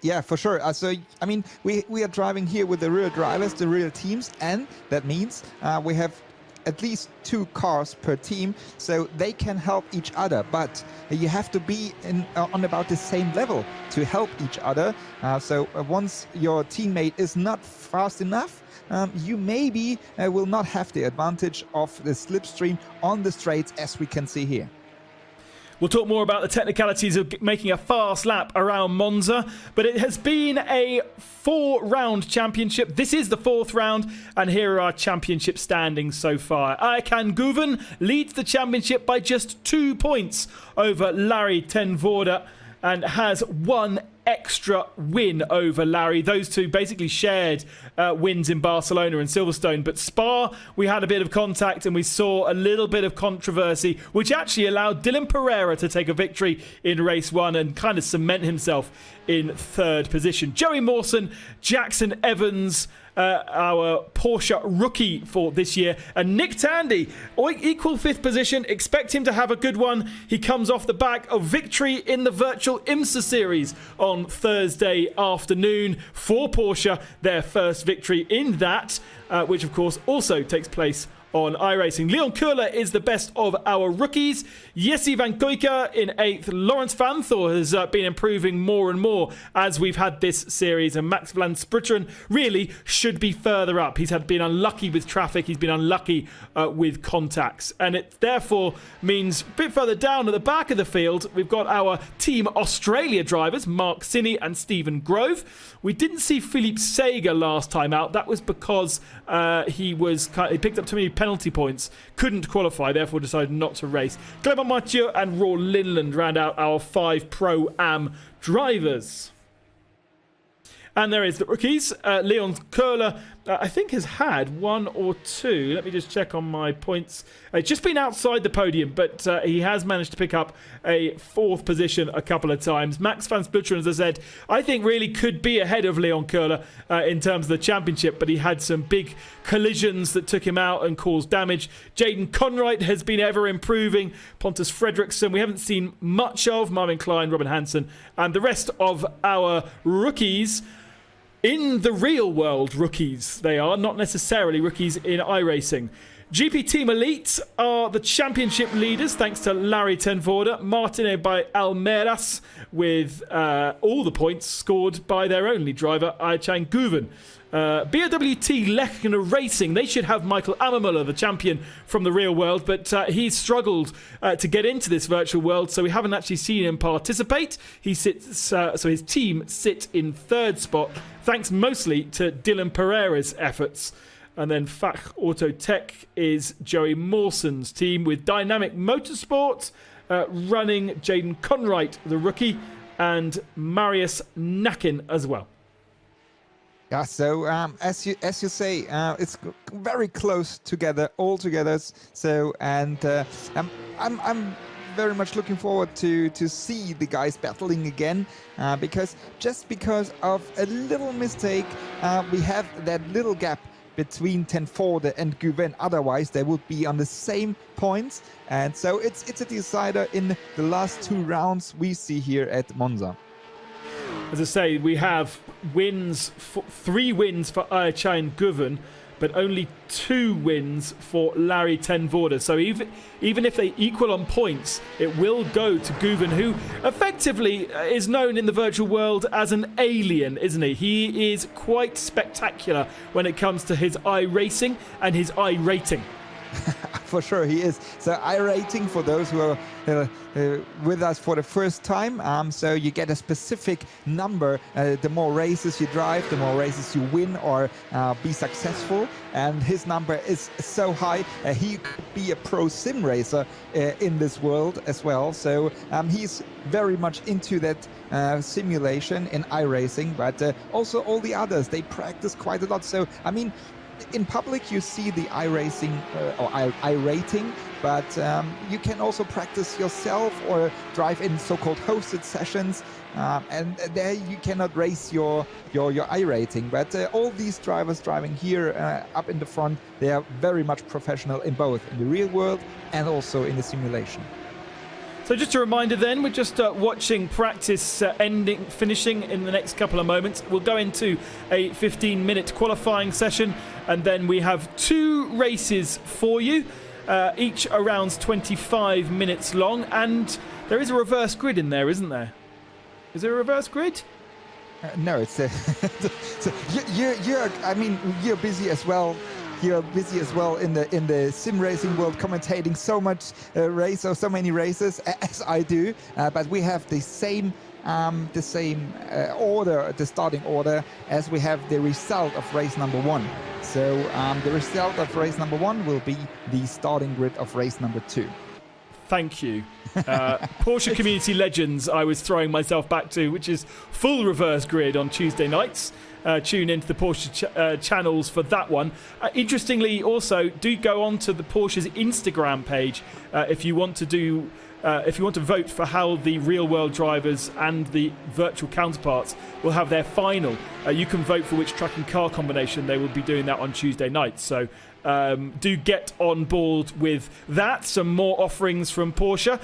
Yeah, for sure. So, I mean, we are driving here with the real drivers, the real teams, and that means we have at least 2 cars per team, so they can help each other. But you have to be on about the same level to help each other. So once your teammate is not fast enough, you maybe will not have the advantage of the slipstream on the straights, as we can see here. We'll talk more about the technicalities of making a fast lap around Monza, but it has been a 4-round championship. This is the 4th round, and here are our championship standings so far. Aycan Guven leads the championship by just 2 points over Larry ten Voorde and has 1 extra win over Larry. Those two basically shared wins in Barcelona and Silverstone, but Spa, we had a bit of contact and we saw a little bit of controversy, which actually allowed Dylan Pereira to take a victory in race 1 and kind of cement himself in 3rd position. Joey Mawson, Jackson Evans, our Porsche rookie for this year, and Nick Tandy, equal 5th position. Expect him to have a good one. He comes off the back of victory in the virtual IMSA series on Thursday afternoon for Porsche, their first victory in that, which of course also takes place on iRacing. Leon Köhler is the best of our rookies. Jesse Van Kuijke in 8th. Lawrence Van Thor has been improving more and more as we've had this series, and Max van Spritteren really should be further up. He's been unlucky with traffic, he's been unlucky with contacts, and it therefore means a bit further down at the back of the field we've got our Team Australia drivers, Mark Sinney and Stephen Grove. We didn't see Philippe Sager last time out. That was because he picked up too many penalty points, couldn't qualify, therefore decided not to race. Clement Mathieu and Raw Linland round out our 5 Pro-Am drivers. And there is the rookies. Leon Köhler, I think, has had 1 or 2. Let me just check on my points. Just been outside the podium, but he has managed to pick up a 4th position a couple of times. Max van Splitteren, as I said, I think really could be ahead of Leon Köhler in terms of the championship, but he had some big collisions that took him out and caused damage. Jaden Conright has been ever improving. Pontus Fredriksson, we haven't seen much of. Marvin Klein, Robin Hansen, and the rest of our rookies. In the real world, rookies they are, not necessarily rookies in iRacing. GP Team Elite are the championship leaders thanks to Larry ten Voorde, Martine by Almeras, with all the points scored by their only driver, Aycan Guven. BRWT Lechner Racing, they should have Michael Ammermuller, the champion from the real world, but he's struggled to get into this virtual world, so we haven't actually seen him participate. He sits, so his team sit in 3rd spot, thanks mostly to Dylan Pereira's efforts. And then Fach Auto Tech is Joey Mawson's team, with Dynamic Motorsport running Jaden Conright, the rookie, and Marius Nakin as well. Yeah, so as you say, it's very close together, all together. So, and I'm very much looking forward to see the guys battling again, because of a little mistake, we have that little gap between ten Voorde and Guven. Otherwise, they would be on the same points, and so it's a decider in the last 2 rounds we see here at Monza. As I say, we have 3 wins for Aycan Guven, but only 2 wins for Larry ten Voorde. So even if they equal on points, it will go to Guven, who effectively is known in the virtual world as an alien, isn't he? He is quite spectacular when it comes to his iRacing and his iRating. For sure, he is. So iRating, for those who are with us for the first time, so you get a specific number. The more races you drive, the more races you win or be successful. And his number is so high, he could be a pro sim racer in this world as well. So he's very much into that simulation in iRacing, but also all the others, they practice quite a lot. So, I mean, in public you see the iRacing or iRating, but you can also practice yourself or drive in so-called hosted sessions, and there you cannot race your iRating. But all these drivers driving here up in the front, they are very much professional in both in the real world and also in the simulation. So just a reminder then, we're just watching practice finishing in the next couple of moments. We'll go into a 15-minute qualifying session, and then we have 2 races for you, each around 25 minutes long, and there is a reverse grid in there, isn't there? Is there a reverse grid? No, it's so you're busy as well. You're busy as well in the sim racing world, commentating so much race or so many races as I do. But we have the same order, the starting order, as we have the result of race number 1. So the result of race number 1 will be the starting grid of race number 2. Thank you. Porsche Community Legends I was throwing myself back to, which is full reverse grid on Tuesday nights. Tune into the Porsche channels for that one. Interestingly, also, do go on to the Porsche's Instagram page if you want to vote for how the real-world drivers and the virtual counterparts will have their final. You can vote for which track and car combination they will be doing that on Tuesday night. So do get on board with that. Some more offerings from Porsche.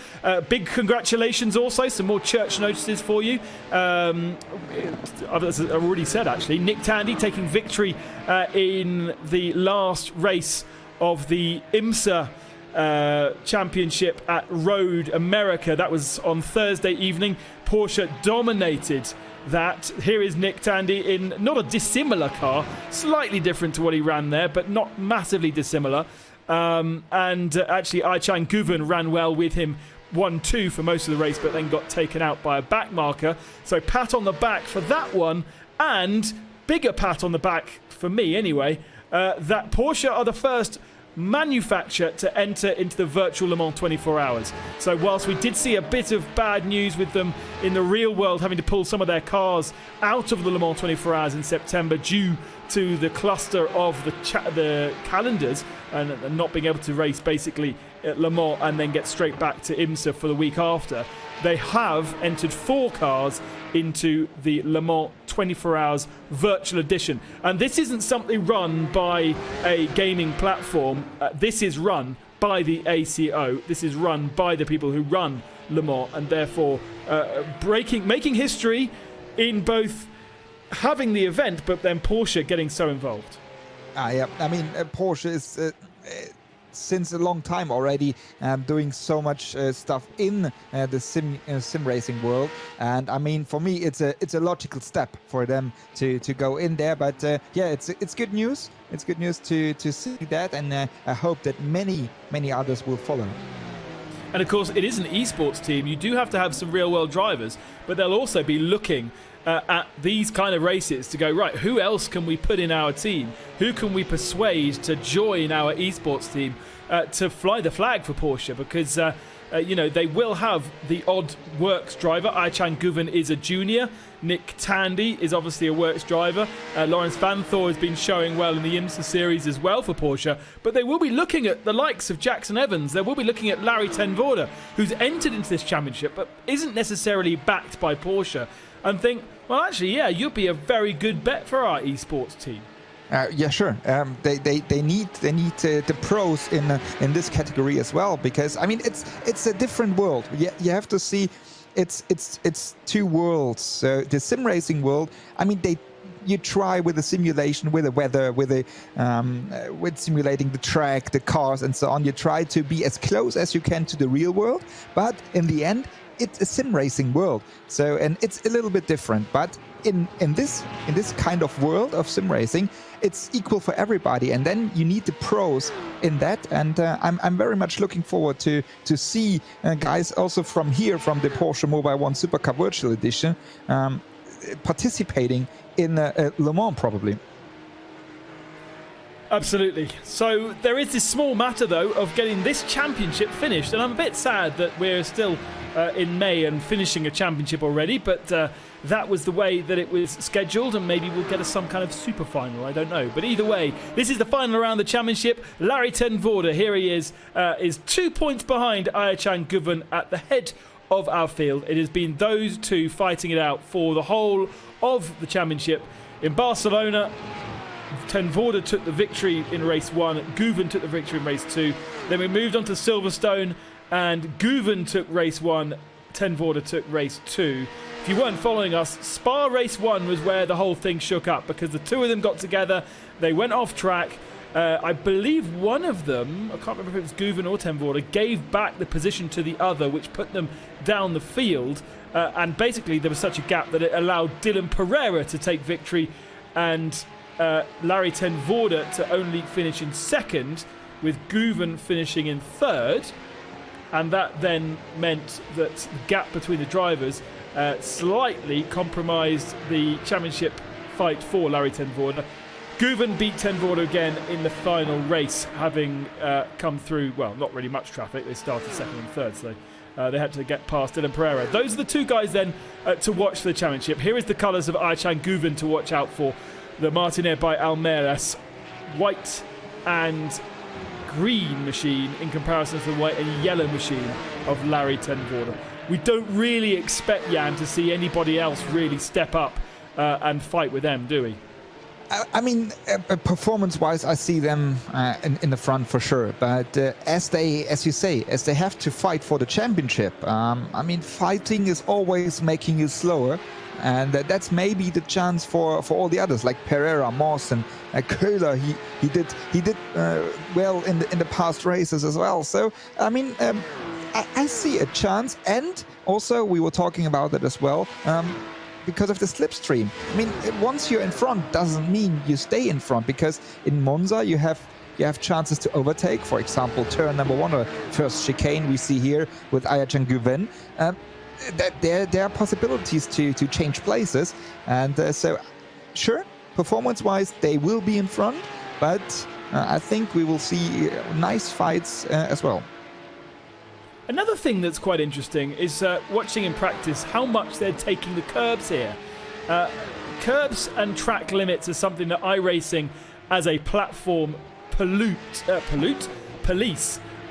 Big congratulations also. Some more church notices for you. As I've already said, actually, Nick Tandy taking victory in the last race of the IMSA championship at Road America. That was on Thursday evening. Porsche dominated that. Here is Nick Tandy in not a dissimilar car, slightly different to what he ran there, but not massively dissimilar. Actually, Ai-Chan Guven ran well with him, 1-2 for most of the race, but then got taken out by a back marker. So pat on the back for that one, and bigger pat on the back for me anyway, that Porsche are the first manufacturer to enter into the virtual Le Mans 24 hours. So whilst we did see a bit of bad news with them in the real world having to pull some of their cars out of the Le Mans 24 hours in September due to the cluster of the calendars and not being able to race basically at Le Mans and then get straight back to IMSA for the week after, they have entered 4 cars into the Le Mans 24 Hours Virtual Edition. And this isn't something run by a gaming platform. This is run by the ACO. This is run by the people who run Le Mans, and therefore making history in both having the event, but then Porsche getting so involved. Yeah. I mean, Porsche is since a long time already doing so much stuff in the sim racing world, and I mean, for me it's a logical step for them to go in there. But yeah, it's good news. It's good news to see that, and I hope that many others will follow. And of course, it is an esports team. You do have to have some real world drivers, but they'll also be looking at these kind of races to go, right, who else can we put in our team? Who can we persuade to join our esports team to fly the flag for Porsche? Because, they will have the odd works driver. Ai-Chan Guven is a junior. Nick Tandy is obviously a works driver. Lawrence Van Thor has been showing well in the IMSA series as well for Porsche. But they will be looking at the likes of Jackson Evans. They will be looking at Larry Ten Voorde, who's entered into this championship but isn't necessarily backed by Porsche, and think, well, actually, yeah, you'd be a very good bet for our esports team. Yeah, sure. They need the pros in this category as well, because I mean it's a different world. You have to see it's 2 worlds. So the sim racing world, I mean, you try with the simulation, with the weather, with simulating the track, the cars, and so on. You try to be as close as you can to the real world, but in the end, it's a sim racing world. So, and it's a little bit different, but in this kind of world of sim racing, it's equal for everybody, and then you need the pros in that. And I'm very much looking forward to see guys also from the Porsche Mobile One Supercar Virtual Edition participating in Le Mans probably. Absolutely. So there is this small matter, though, of getting this championship finished, and I'm a bit sad that we're still in May and finishing a championship already, but that was the way that it was scheduled, and maybe we'll get some kind of super final, I don't know. But either way, this is the final round of the championship. Larry Ten Voorde, here he is 2 points behind Ai-Chan Guven at the head of our field. It has been those two fighting it out for the whole of the championship. In Barcelona, Ten Voorde took the victory in race 1, Guven took the victory in race 2. Then we moved on to Silverstone, and Guven took race 1, Ten Voorde took race 2. If you weren't following us, Spa race 1 was where the whole thing shook up because the two of them got together, they went off track. I believe one of them, I can't remember if it was Guven or Ten Voorde, gave back the position to the other, which put them down the field. And basically there was such a gap that it allowed Dylan Pereira to take victory and Larry Ten Voorde to only finish in second, with Guven finishing in third. And that then meant that the gap between the drivers slightly compromised the championship fight for Larry Ten Voorde. Guven beat Ten Voorde again in the final race, having come through, well, not really much traffic. They started second and third, so they had to get past Dylan Pereira. Those are the two guys then to watch for the championship. Here is the colours of Ayhan Guven to watch out for. The Martiner by Almeras, white and green machine in comparison to the white and yellow machine of Larry Ten Voorde. We don't really expect, Jan, to see anybody else really step up and fight with them, do we? I mean, performance-wise, I see them in the front for sure. But as you say, as they have to fight for the championship, I mean, fighting is always making you slower. And that's maybe the chance for all the others, like Pereira, Mawson, Köhler. He did well in the past races as well. So I mean, I see a chance. And also, we were talking about it as well. Because of the slipstream. I mean, once you're in front doesn't mean you stay in front, because in Monza you have chances to overtake. For example, turn number 1 or first chicane we see here with Ayhan Guven. There are possibilities to change places, and so sure, performance-wise they will be in front, but I think we will see nice fights as well. Another thing that's quite interesting is watching in practice how much they're taking the curbs here. Curbs and track limits are something that iRacing as a platform police.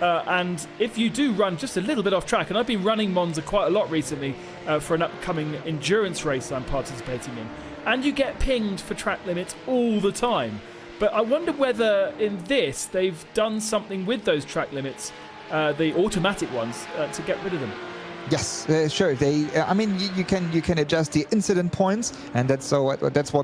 And if you do run just a little bit off track, and I've been running Monza quite a lot recently for an upcoming endurance race I'm participating in, and you get pinged for track limits all the time. But I wonder whether in this they've done something with those track limits, the automatic ones, to get rid of them. Yes, sure. They, I mean, you can adjust the incident points, and that's what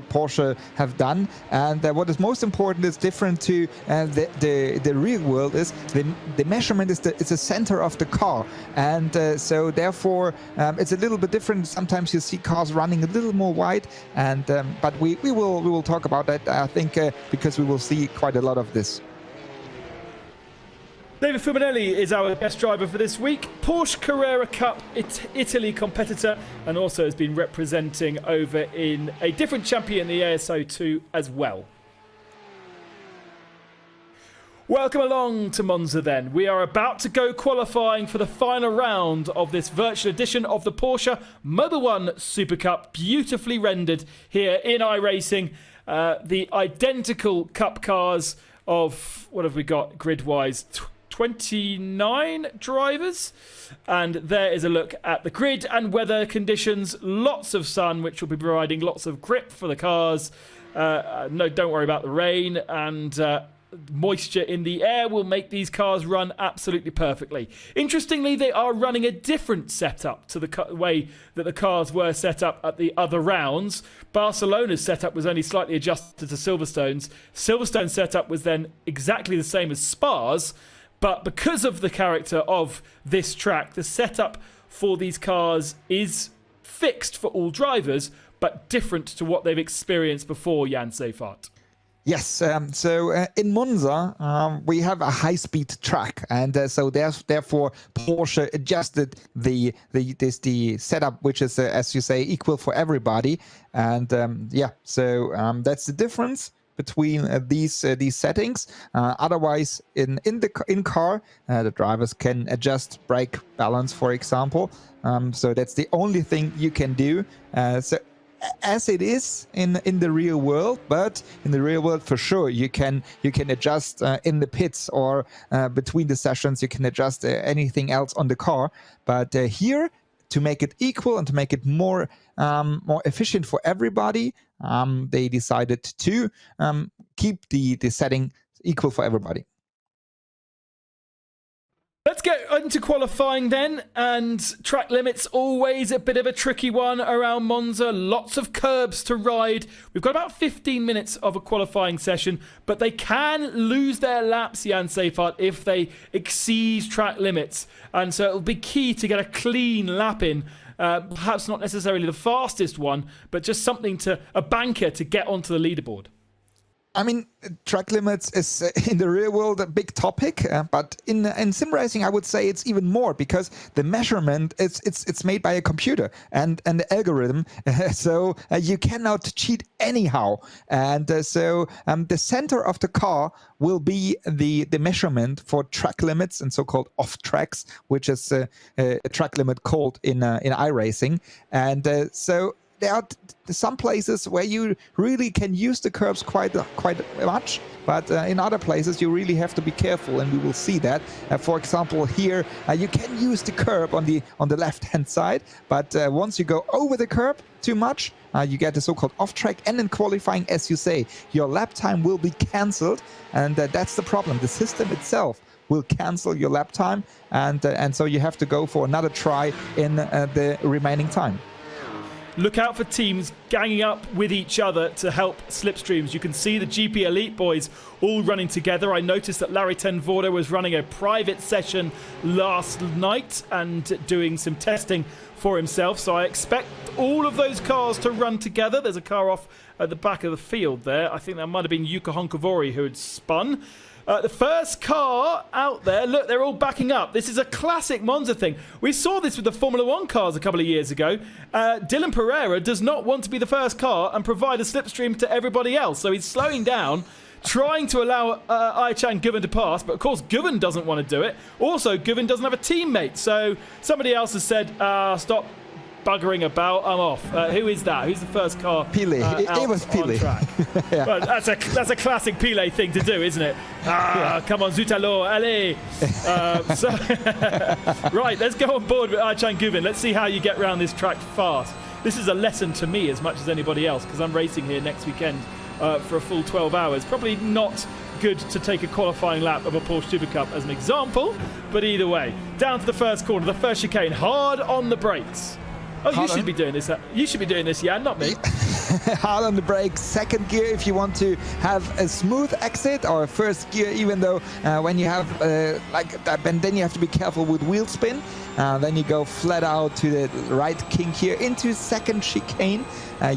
Porsche have done. And what is most important is different to the real world is the measurement is the center of the car, and so therefore it's a little bit different. Sometimes you see cars running a little more wide, and but we will talk about that. I think because we will see quite a lot of this. David Fuminelli is our guest driver for this week. Porsche Carrera Cup Italy competitor, and also has been representing over in a different champion, the ASO2 as well. Welcome along to Monza then. We are about to go qualifying for the final round of this virtual edition of the Porsche Mobil 1 Super Cup, beautifully rendered here in iRacing. The identical cup cars of, what have we got grid-wise? 29 drivers, and there is a look at the grid and weather conditions. Lots of sun, which will be providing lots of grip for the cars. No, don't worry about the rain, and moisture in the air will make these cars run absolutely perfectly. Interestingly, they are running a different setup to the way that the cars were set up at the other rounds. Barcelona's setup was only slightly adjusted to Silverstone's. Silverstone's setup was then exactly the same as Spa's, but because of the character of this track, the setup for these cars is fixed for all drivers, but different to what they've experienced before, Jan Seifert. Yes, so in Monza we have a high-speed track, and so therefore Porsche adjusted the setup, which is as you say, equal for everybody, and yeah, so that's the difference between these settings. Otherwise, in car, the drivers can adjust brake balance, for example. So that's the only thing you can do. So as it is in the real world, but in the real world for sure you can adjust in the pits or between the sessions. You can adjust anything else on the car, but here, to make it equal and to make it more efficient for everybody, they decided to keep the setting equal for everybody. Let's get into qualifying then, and track limits, always a bit of a tricky one around Monza. Lots of curbs to ride. We've got about 15 minutes of a qualifying session, but they can lose their laps, Jan Seifert, if they exceed track limits. And so it'll be key to get a clean lap in. Perhaps not necessarily the fastest one, but just something a banker to get onto the leaderboard. I mean, track limits is in the real world a big topic, but in sim racing I would say it's even more, because the measurement it's made by a computer and the algorithm, so you cannot cheat anyhow. And so the center of the car will be the measurement for track limits and so-called off tracks, which is a track limit called in iRacing, and so. There are some places where you really can use the curbs quite much, but in other places you really have to be careful, and we will see that. For example, here you can use the curb on the left-hand side, but once you go over the curb too much, you get the so-called off-track, and in qualifying, as you say, your lap time will be cancelled, and that's the problem. The system itself will cancel your lap time, and so you have to go for another try in the remaining time. Look out for teams ganging up with each other to help slipstreams. You can see the GP Elite boys all running together. I noticed that Larry ten Voorde was running a private session last night and doing some testing for himself. So I expect all of those cars to run together. There's a car off at the back of the field there. I think that might have been Jukka Honkavuori who had spun. The first car out there, look, they're all backing up. This is a classic Monza thing. We saw this with the Formula 1 cars a couple of years ago. Dylan Pereira does not want to be the first car and provide a slipstream to everybody else. So he's slowing down, trying to allow Ayhancan Guven to pass. But of course, Guven doesn't want to do it. Also, Guven doesn't have a teammate. So somebody else has said, stop buggering about, I'm off. Who is that? Who's the first car? Pile. It was Pile. Yeah. Well, that's a classic Pile thing to do, isn't it? Come on, Zutalo, allez. Right, let's go on board with Ayhancan Guven. Let's see how you get around this track fast. This is a lesson to me as much as anybody else, because I'm racing here next weekend for a full 12 hours. Probably not good to take a qualifying lap of a Porsche Super Cup as an example, but either way, down to the first corner, the first chicane, hard on the brakes. Oh, you should be doing this. You should be doing this, Jan, not me. Hard on the brakes, second gear if you want to have a smooth exit, or first gear, even though when you have like that, and then you have to be careful with wheel spin. Then you go flat out to the right kink here into second chicane.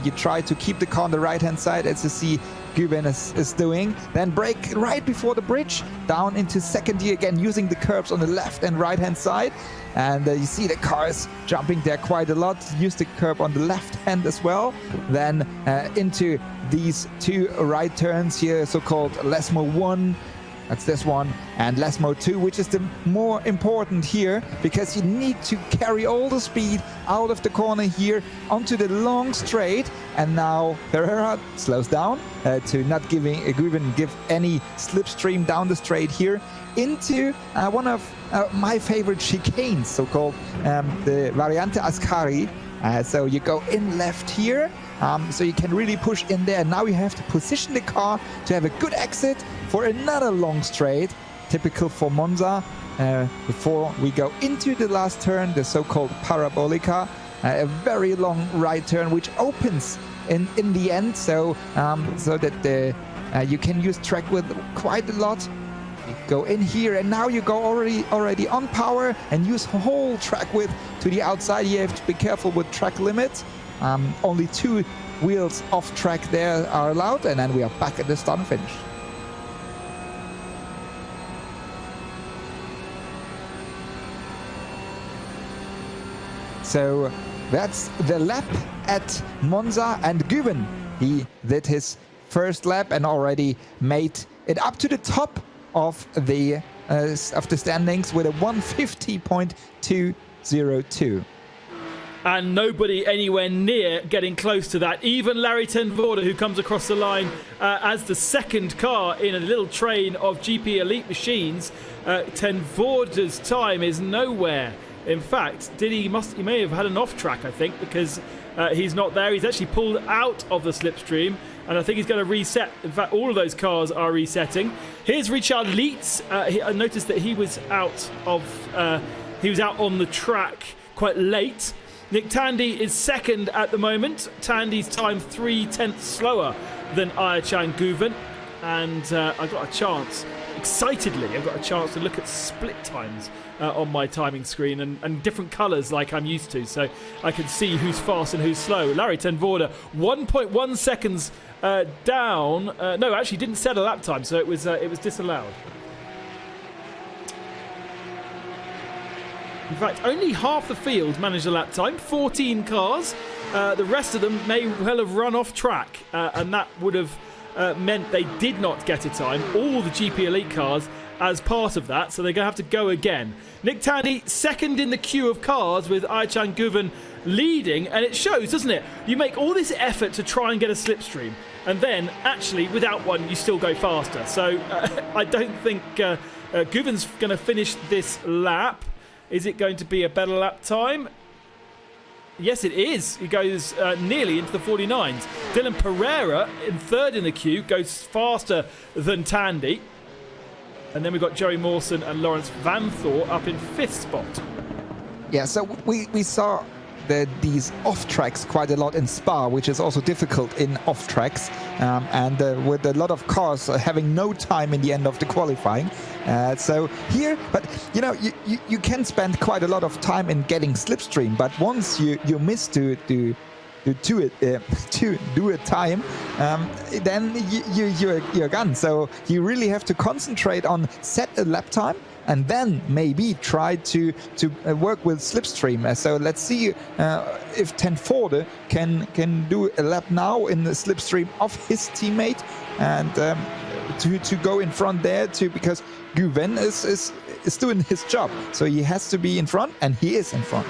You try to keep the car on the right-hand side, as you see Guven is doing. Then brake right before the bridge, down into second gear again, using the curbs on the left and right-hand side. And you see the cars jumping there quite a lot. Use the curb on the left hand as well. Then into these two right turns here, so-called Lesmo 1. That's this one, and Lesmo 2, which is the more important here, because you need to carry all the speed out of the corner here onto the long straight. And now Pereira slows down to not give any slipstream down the straight here into one of my favorite chicanes, so-called the Variante Ascari. So you go in left here, so you can really push in there. Now you have to position the car to have a good exit for another long straight, typical for Monza. Before we go into the last turn, the so-called Parabolica, a very long right turn which opens in the end, so that you can use track width quite a lot. You go in here, and now you go already on power and use whole track width to the outside. You have to be careful with track limits. Only 2 wheels off track there are allowed, and then we are back at the start and finish. So that's the lap at Monza, and Guven, he did his first lap and already made it up to the top of the standings with a 150.202. And nobody anywhere near getting close to that. Even Larry ten Voorde, who comes across the line as the second car in a little train of GP Elite machines. Ten Voorde's time is nowhere In fact, he may have had an off track, I think, because he's not there. He's actually pulled out of the slipstream, and I think he's going to reset. In fact, all of those cars are resetting. Here's Richard Lietz. I noticed that he was out on the track quite late. Nick Tandy is second at the moment. Tandy's time 3/10 slower than Ayhancan Guven, and I've got a chance. Excitedly, I've got a chance to look at split times on my timing screen and different colours like I'm used to, so I can see who's fast and who's slow. Larry ten Voorde, 1.1 seconds down. No, actually didn't set a lap time, so it was disallowed. In fact, only half the field managed a lap time, 14 cars. The rest of them may well have run off track, and that would have meant they did not get a time. All the GP Elite cars as part of that, so they're going to have to go again. Nick Tandy second in the queue of cars with Ayhancan Guven leading, and it shows, doesn't it? You make all this effort to try and get a slipstream, and then actually without one you still go faster. So I don't think Guven's going to finish this lap. Is it going to be a better lap time? Yes, it is. He goes nearly into the 49s. Dylan Pereira, in third in the queue, goes faster than Tandy. And then we've got Joey Mawson and Lawrence Van Thor up in fifth spot. Yeah, so we saw these off tracks quite a lot in Spa, which is also difficult in off tracks, and with a lot of cars having no time in the end of the qualifying. So here, but you know, you can spend quite a lot of time in getting slipstream, but once you miss to do a time, then you're gone. So you really have to concentrate on set a lap time, and then maybe try to work with slipstream. So let's see if ten Voorde can do a lap now in the slipstream of his teammate, and to go in front there too, because Guven is doing his job. So he has to be in front, and he is in front.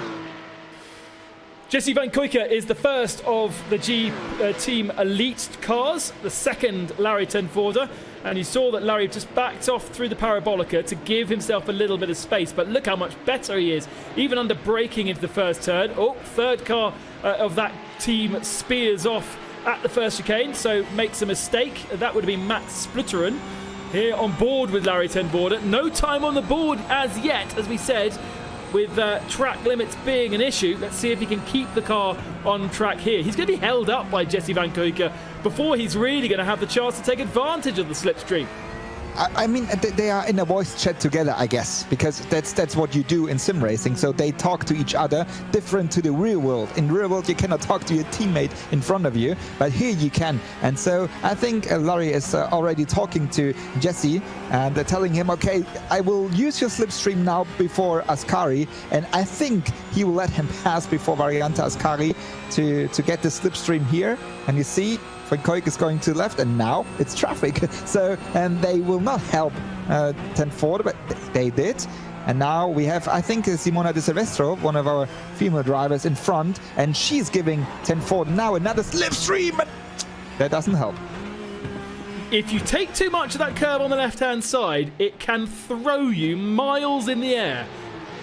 Jesse Van Kuijke is the first of the Team Elite cars, the second Larry ten Voorde, and you saw that Larry just backed off through the Parabolica to give himself a little bit of space, but look how much better he is, even under braking into the first turn. Oh, third car of that team spears off at the first chicane, so makes a mistake. That would have been Matt Splitteren here on board with Larry ten Voorde. No time on the board as yet, as we said, with track limits being an issue. Let's see if he can keep the car on track here. He's going to be held up by Jesse Van Kuijke before he's really going to have the chance to take advantage of the slipstream. I mean, they are in a voice chat together, I guess, because that's what you do in sim racing. So they talk to each other, different to the real world. In real world, you cannot talk to your teammate in front of you, but here you can. And so I think Larry is already talking to Jesse and telling him, okay, I will use your slipstream now before Ascari, and I think he will let him pass before Variante Ascari to get the slipstream here. And you see, Van Kuijke is going to the left, and now it's traffic. So, and they will not help ten Voorde, but they did. And now we have, I think, Simona De Silvestro, one of our female drivers, in front, and she's giving ten Voorde now another slipstream, but that doesn't help. If you take too much of that curve on the left-hand side, it can throw you miles in the air,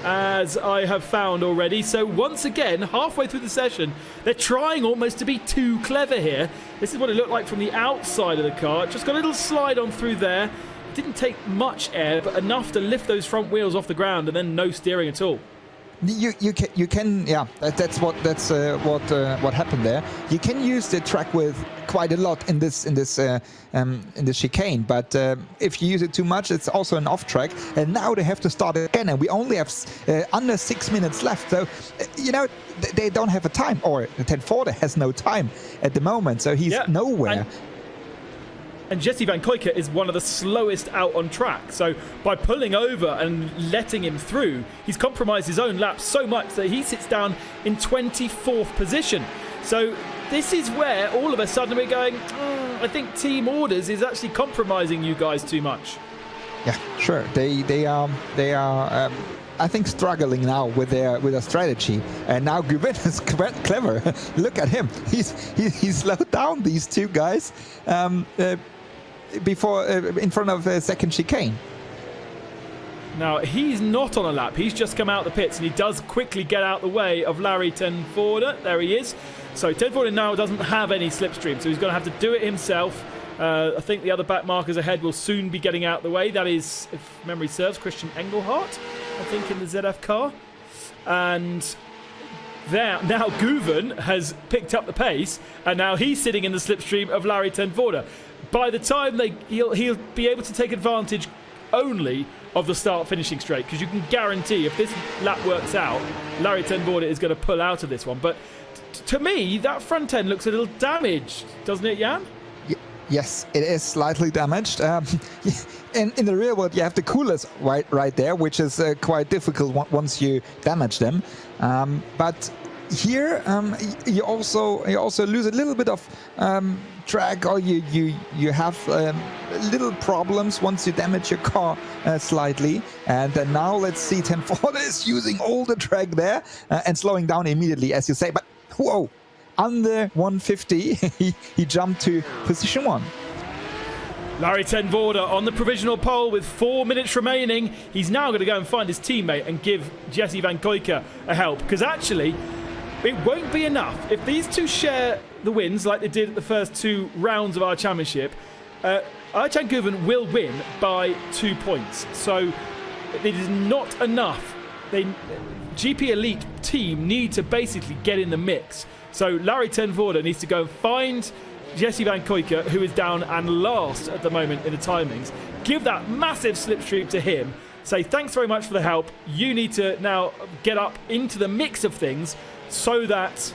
as I have found already. So once again, halfway through the session, they're trying almost to be too clever here. This is what it looked like from the outside of the car. Just got a little slide on through there. Didn't take much air, but enough to lift those front wheels off the ground, and then no steering at all. You can yeah, that's what happened there. You can use the track width quite a lot in this chicane, but if you use it too much, it's also an off track. And now they have to start again, and we only have under 6 minutes left. So you know, they don't have a time, or ten Voorde has no time at the moment, so he's nowhere. And Jesse Van Kuijke is one of the slowest out on track. So by pulling over and letting him through, he's compromised his own lap so much that he sits down in 24th position. So this is where all of a sudden we're going, I think Team Orders is actually compromising you guys too much. Yeah, sure. They are I think struggling now with their strategy. And now Guven is quite clever. Look at him. He slowed down these two guys before in front of a second chicane. Now, he's not on a lap. He's just come out the pits, and he does quickly get out the way of Larry Tenvoorde. There he is. So Tenvoorde now doesn't have any slipstream, so he's going to have to do it himself. I think the other back markers ahead will soon be getting out the way. That is, if memory serves, Christian Engelhardt, I think, in the ZF car. And there, now Guven has picked up the pace, and now he's sitting in the slipstream of Larry Tenvoorde. By the time he'll be able to take advantage only of the start-finishing straight, because you can guarantee if this lap works out, Larry Tenvoorde is going to pull out of this one. But to me, that front end looks a little damaged, doesn't it, Jan? Yes, it is slightly damaged. In the real world, you have the coolers right there, which is quite difficult once you damage them. But here, you also lose a little bit of track, or you have little problems once you damage your car slightly. And now let's see, Tenvoorde is using all the track there and slowing down immediately, as you say. But whoa, under 150, he jumped to position 1. Larry Tenvoorde on the provisional pole with 4 minutes remaining. He's now going to go and find his teammate and give Jesse Van Kuijken a help, because actually it won't be enough. If these two share the wins like they did at the first 2 rounds of our championship, Arjan Guven will win by 2 points. So it is not enough. GP Elite team need to basically get in the mix. So Larry Tenvoorde needs to go and find Jesse Van Kuijken, who is down and last at the moment in the timings. Give that massive slipstream to him. Say thanks very much for the help. You need to now get up into the mix of things so that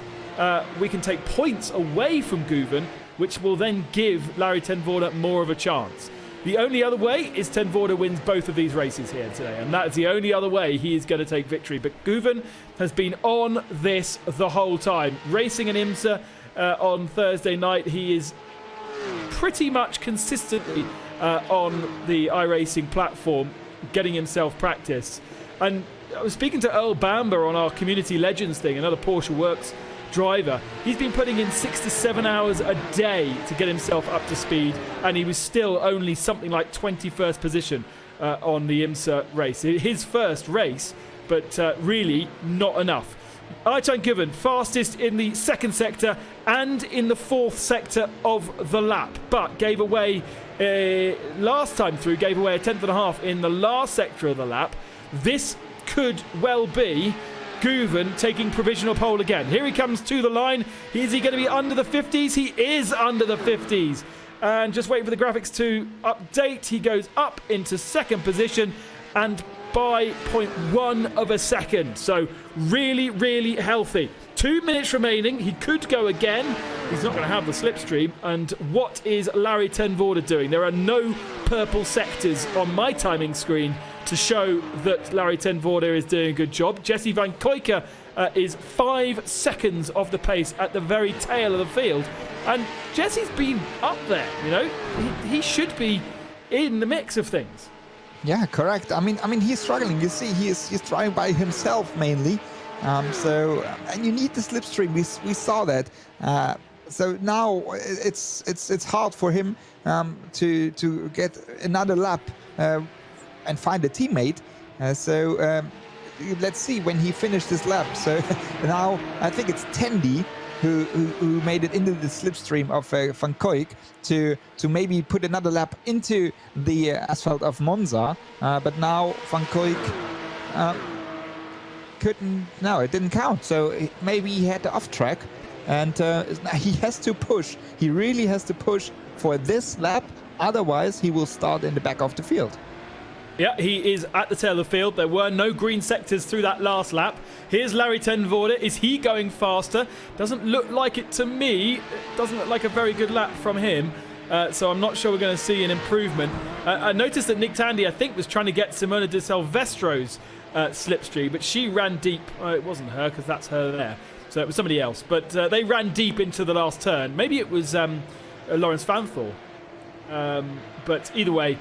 we can take points away from Guven, which will then give Larry Tenvoorde more of a chance. The only other way is Tenvoorde wins both of these races here today, and that is the only other way he is going to take victory. But Guven has been on this the whole time. Racing in IMSA on Thursday night, he is pretty much consistently on the iRacing platform, getting himself practice. And I was speaking to Earl Bamber on our Community Legends thing, another Porsche Works driver. He's been putting in 6 to 7 hours a day to get himself up to speed, and he was still only something like 21st position on the IMSA race. His first race, but really not enough. Arjan Guven, fastest in the 2nd sector and in the 4th sector of the lap, but gave away, last time through, gave away a 10th in the last sector of the lap. This could well be Guven taking provisional pole again. Here he comes to the line. Is he going to be under the 50s? He is under the 50s. And just waiting for the graphics to update. He goes up into 2nd position and by 0.1 of a second. So really, really healthy. 2 minutes remaining. He could go again. He's not going to have the slipstream. And what is Larry Tenvoorde doing? There are no purple sectors on my timing screen to show that Larry Tenvoorde is doing a good job. Jesse Van Kuijken is 5 seconds off the pace at the very tail of the field. And Jesse's been up there, you know. He should be in the mix of things. Yeah, correct. I mean, he's struggling. You see, he's trying by himself mainly. And you need the slipstream. We saw that. So now it's hard for him to get another lap and find a teammate. Let's see when he finished this lap. So now I think it's Tandy who made it into the slipstream of Van Kuijken to maybe put another lap into the asphalt of Monza. But now Van Kuijken couldn't. No, it didn't count. So maybe he had the off track, and he has to push. He really has to push for this lap. Otherwise, he will start in the back of the field. Yeah, he is at the tail of the field. There were no green sectors through that last lap. Here's Larry Tenvoorde. Is he going faster? Doesn't look like it to me. It doesn't look like a very good lap from him. So I'm not sure we're going to see an improvement. I noticed that Nick Tandy, I think, was trying to get Simona de Silvestro's slipstream, but she ran deep. It wasn't her, because that's her there. So it was somebody else. But they ran deep into the last turn. Maybe it was Lawrence Fanthor. But either way,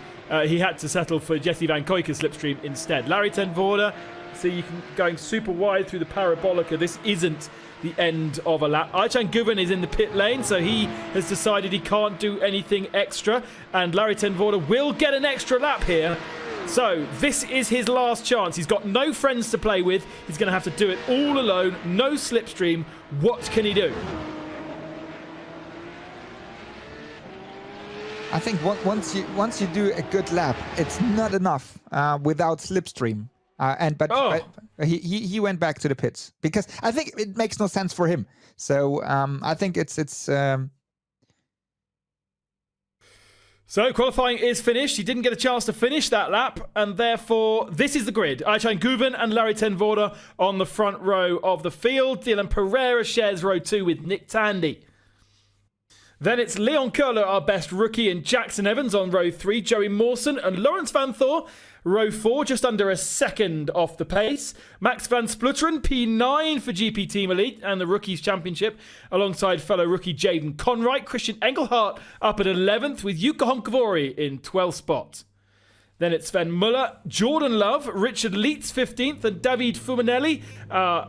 he had to settle for Jesse Van Kuijken's slipstream instead. Larry Tenvoorde, see, you can going super wide through the parabolica. This isn't the end of a lap. Arjan Guven is in the pit lane, so he has decided he can't do anything extra. And Larry Tenvoorde will get an extra lap here. So this is his last chance. He's got no friends to play with. He's going to have to do it all alone. No slipstream. What can he do? I think once you do a good lap, it's not enough without slipstream. He went back to the pits because I think it makes no sense for him. So I think it's. So qualifying is finished. He didn't get a chance to finish that lap, and therefore this is the grid. Ayçen Guven and Larry ten Voorde on the front row of the field. Dylan Pereira shares row 2 with Nick Tandy. Then it's Leon Köhler, our best rookie, and Jackson Evans on row 3. Joey Mawson and Lawrence Van Thor, row 4, just under a second off the pace. Max van Splutteren, P9 for GP Team Elite and the Rookies Championship, alongside fellow rookie Jaden Conright. Christian Engelhardt up at 11th, with Jukka Honkavori in 12th spot. Then it's Sven Muller, Jordan Love, Richard Leitz 15th, and David Fumanelli,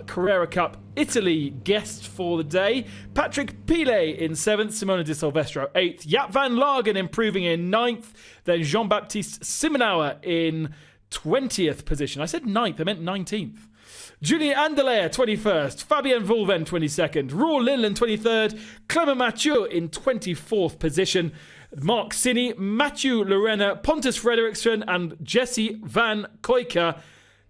Carrera Cup Italy guest for the day. Patrick Pile in 7th, Simona Di Silvestro 8th, Jaap van Lagen improving in 9th, then Jean-Baptiste Simenauer in 20th position. I said 9th, I meant 19th. Julien Andelea 21st, Fabien Volven 22nd, Roar Lindland 23rd, Clement Mathieu in 24th position. Mark Sinney, Matthew Lorena, Pontus Fredriksson and Jesse Van Koyka.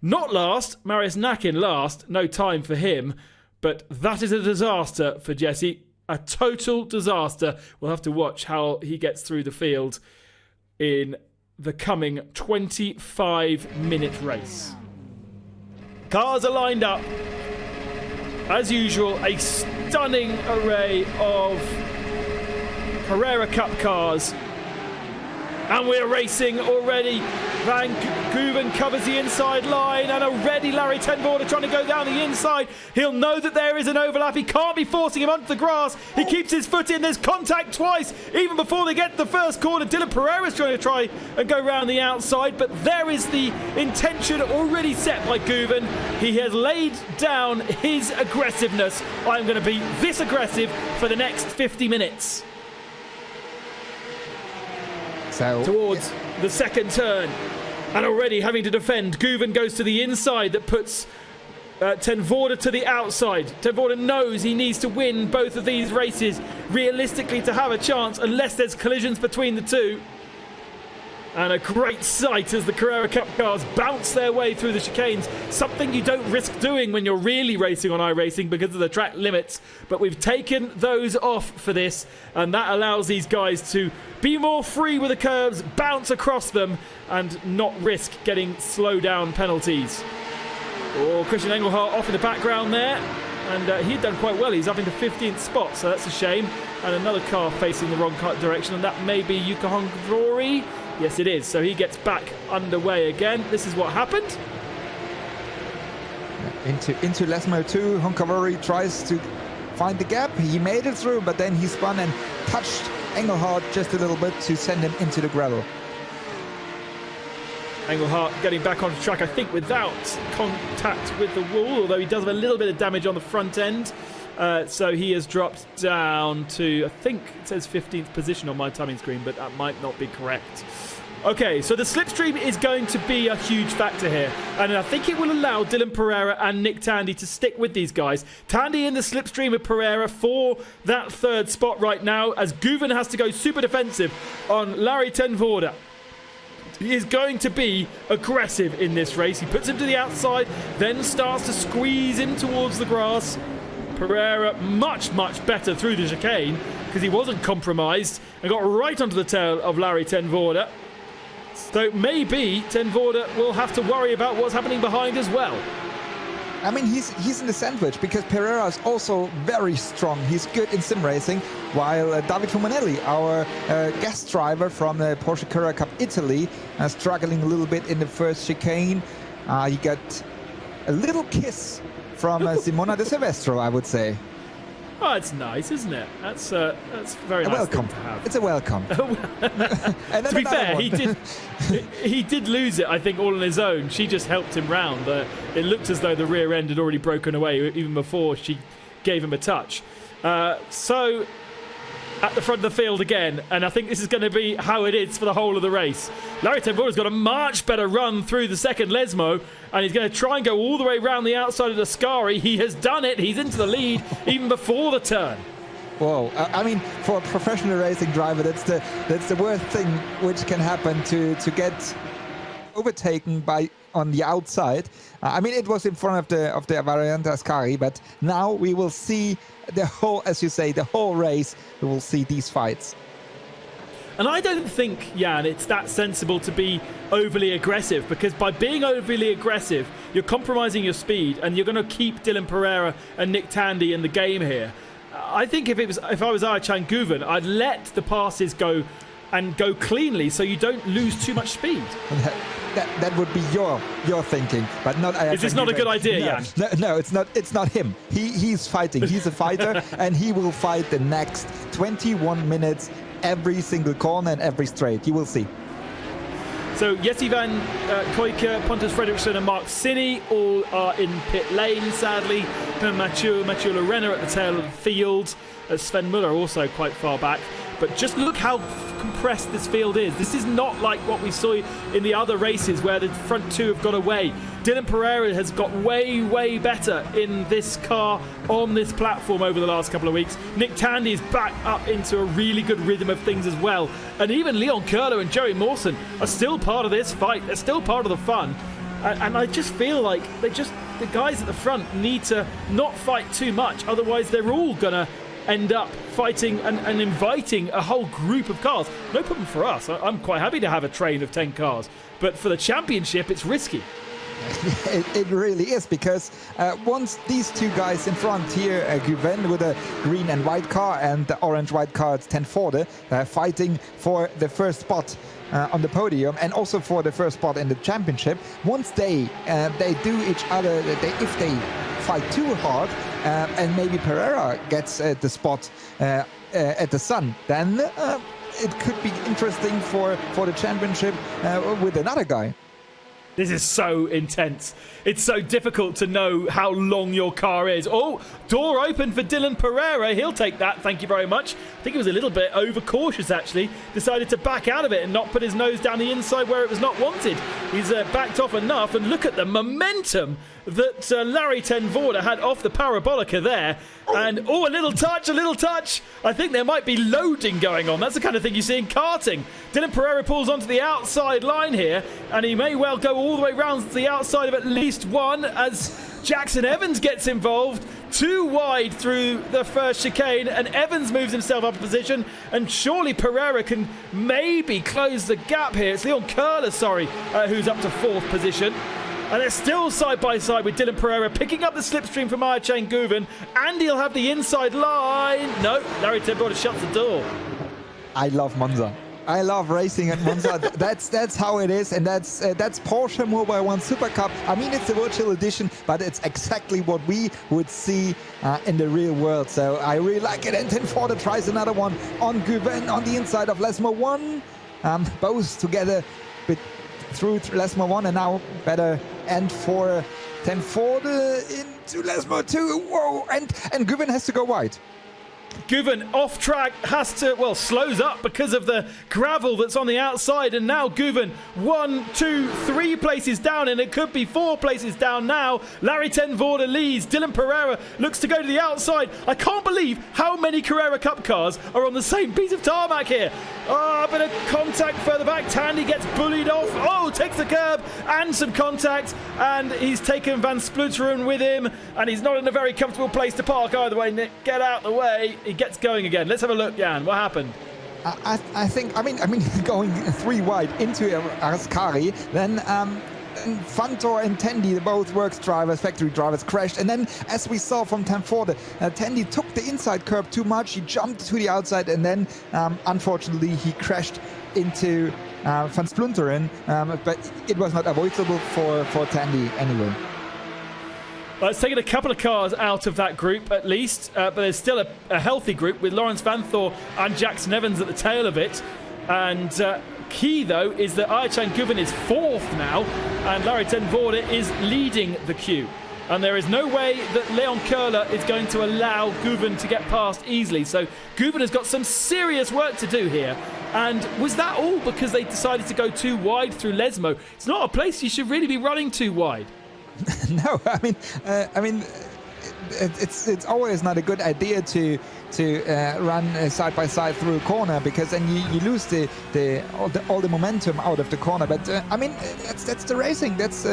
Not last, Marius Nakin last, no time for him. But that is a disaster for Jesse, a total disaster. We'll have to watch how he gets through the field in the coming 25-minute race. Cars are lined up. As usual, a stunning array of Carrera Cup cars. And we're racing already. Van Guven covers the inside line, and already Larry ten Voorde trying to go down the inside. He'll know that there is an overlap. He can't be forcing him onto the grass. He keeps his foot in. There's contact twice, even before they get to the first corner. Dylan Pereira's trying to try and go round the outside, but there is the intention already set by Guven. He has laid down his aggressiveness. I'm going to be this aggressive for the next 50 minutes. Towards the second turn, and already having to defend. Guven goes to the inside, that puts ten Voorde to the outside. Ten Voorde knows he needs to win both of these races realistically to have a chance, unless there's collisions between the two. And a great sight as the Carrera Cup cars bounce their way through the chicanes. Something you don't risk doing when you're really racing on iRacing because of the track limits. But we've taken those off for this, and that allows these guys to be more free with the curbs, bounce across them, and not risk getting slow down penalties. Oh, Christian Engelhardt off in the background there. And he'd done quite well. He's up into 15th spot, so that's a shame. And another car facing the wrong direction, and that may be Jukka Honkavori. Yes, it is. So he gets back underway again. This is what happened. Into Lesmo 2, Honkavori tries to find the gap. He made it through, but then he spun and touched Engelhardt just a little bit to send him into the gravel. Engelhardt getting back onto track, I think, without contact with the wall, although he does have a little bit of damage on the front end. So he has dropped down to, I think it says 15th position on my timing screen, but that might not be correct. Okay, so the slipstream is going to be a huge factor here, and I think it will allow Dylan Pereira and Nick Tandy to stick with these guys. Tandy in the slipstream with Pereira for that third spot right now, as Guven has to go super defensive on Larry ten Voorde. He is going to be aggressive in this race. He puts him to the outside, then starts to squeeze him towards the grass. Pereira much better through the chicane because he wasn't compromised and got right onto the tail of Larry ten Voorde. So maybe ten Voorde will have to worry about what's happening behind as well. I mean, he's in the sandwich because Pereira is also very strong. He's good in sim racing, while David Fumanelli, our guest driver from the Porsche Carrera Cup Italy, struggling a little bit in the first chicane. He got a little kiss from Simona Di Silvestro, I would say. Oh, it's nice, isn't it? That's very nice. A welcome. To have. It's a welcome. And to be fair, he did lose it, I think, all on his own. She just helped him round. It looked as though the rear end had already broken away even before she gave him a touch. So at the front of the field again, and I think this is going to be how it is for the whole of the race. Larry ten Voorde's got a much better run through the second Lesmo, and he's going to try and go all the way around the outside of the Ascari. He has done it. He's into the lead even before the turn. Whoa! I mean, for a professional racing driver, that's the worst thing which can happen, to get overtaken by on the outside. I mean, it was in front of the Variante Ascari, but now we will see the whole, as you say, the whole race. We will see these fights. And I don't think, Jan, it's that sensible to be overly aggressive, because by being overly aggressive, you're compromising your speed, and you're going to keep Dylan Pereira and Nick Tandy in the game here. I think if I was Ayhancan Guven, I'd let the passes go and go cleanly, so you don't lose too much speed. That would be your thinking, but not. Is this not a good idea, Jan? No, it's not. It's not him. He's fighting. He's a fighter, and he will fight the next 21 minutes, every single corner and every straight. You will see. So Jesse van Koike, Pontus Fredriksson and Mark Sinney all are in pit lane, sadly. Mathieu Lorena at the tail of the field. Sven Muller also quite far back. But just look how compressed this field is. This is not like what we saw in the other races where the front two have got away. Dylan Pereira has got way, way better in this car on this platform over the last couple of weeks. Nick Tandy is back up into a really good rhythm of things as well. And even Leon Curlo and Joey Mawson are still part of this fight. They're still part of the fun. And I just feel like the guys at the front need to not fight too much. Otherwise, they're all going to end up fighting and inviting a whole group of cars. No problem for us. I'm quite happy to have a train of 10 cars. But for the championship, it's risky. It really is, because once these two guys in front here, Guven with a green and white car and the orange-white car, it's ten Voorde, fighting for the first spot on the podium and also for the first spot in the championship. Once they do each other, if they fight too hard, and maybe Pereira gets the spot at the sun, then it could be interesting for the championship with another guy. This is so intense. It's so difficult to know how long your car is. Oh, door open for Dylan Pereira. He'll take that. Thank you very much. I think he was a little bit overcautious, actually. Decided to back out of it and not put his nose down the inside where it was not wanted. He's backed off enough, and look at the momentum that Larry ten Voorde had off the parabolica there. And, oh, a little touch, a little touch. I think there might be loading going on. That's the kind of thing you see in karting. Dylan Pereira pulls onto the outside line here, and he may well go all the way round to the outside of at least one as Jackson Evans gets involved. Too wide through the first chicane, and Evans moves himself up a position, and surely Pereira can maybe close the gap here. It's Leon Curler, who's up to fourth position. And they're still side by side with Dylan Pereira picking up the slipstream from Ayhancan Guven, and he'll have the inside line. No, Larry ten Voorde shuts the door. I love Monza. I love racing at Monza. That's how it is, and that's Porsche Mobile One Super Cup. I mean, it's a virtual edition, but it's exactly what we would see in the real world. So I really like it. And ten Voorde tries another one on Guven on the inside of Lesmo 1. Both together through Lesmo 1, and now better end for ten Voorde into Lesmo 2. Whoa! And Guven has to go wide. Guven off track has to, slows up because of the gravel that's on the outside, and now Guven 1, 2, 3 places down, and it could be 4 places down now. Larry ten Voorde leads. Dylan Pereira looks to go to the outside. I can't believe how many Carrera Cup cars are on the same piece of tarmac here. A bit of contact further back. Tandy gets bullied off. Oh, takes the curb and some contact, and he's taken Van Spluteren with him, and he's not in a very comfortable place to park either way. Nick, get out the way. He gets going again. Let's have a look, Jan. What happened? I think going 3 wide into Ascari, then Fantor and Tandy, the both works drivers, factory drivers, crashed. And then, as we saw from ten Voorde, Tandy took the inside curb too much. He jumped to the outside, and then, unfortunately, he crashed into Van Spluteren. But it was not avoidable for Tandy anyway. Well, it's taken a couple of cars out of that group at least, but there's still a healthy group with Lawrence Vanthoor and Jackson Evans at the tail of it. And key, though, is that Ayhancan Guven is 4th now, and Larry ten Voorde is leading the queue. And there is no way that Leon Köhler is going to allow Guven to get past easily. So Guven has got some serious work to do here. And was that all because they decided to go too wide through Lesmo? It's not a place you should really be running too wide. No, I mean, it's always not a good idea to run side by side through a corner, because then you lose all the momentum out of the corner. But I mean, that's the racing. That's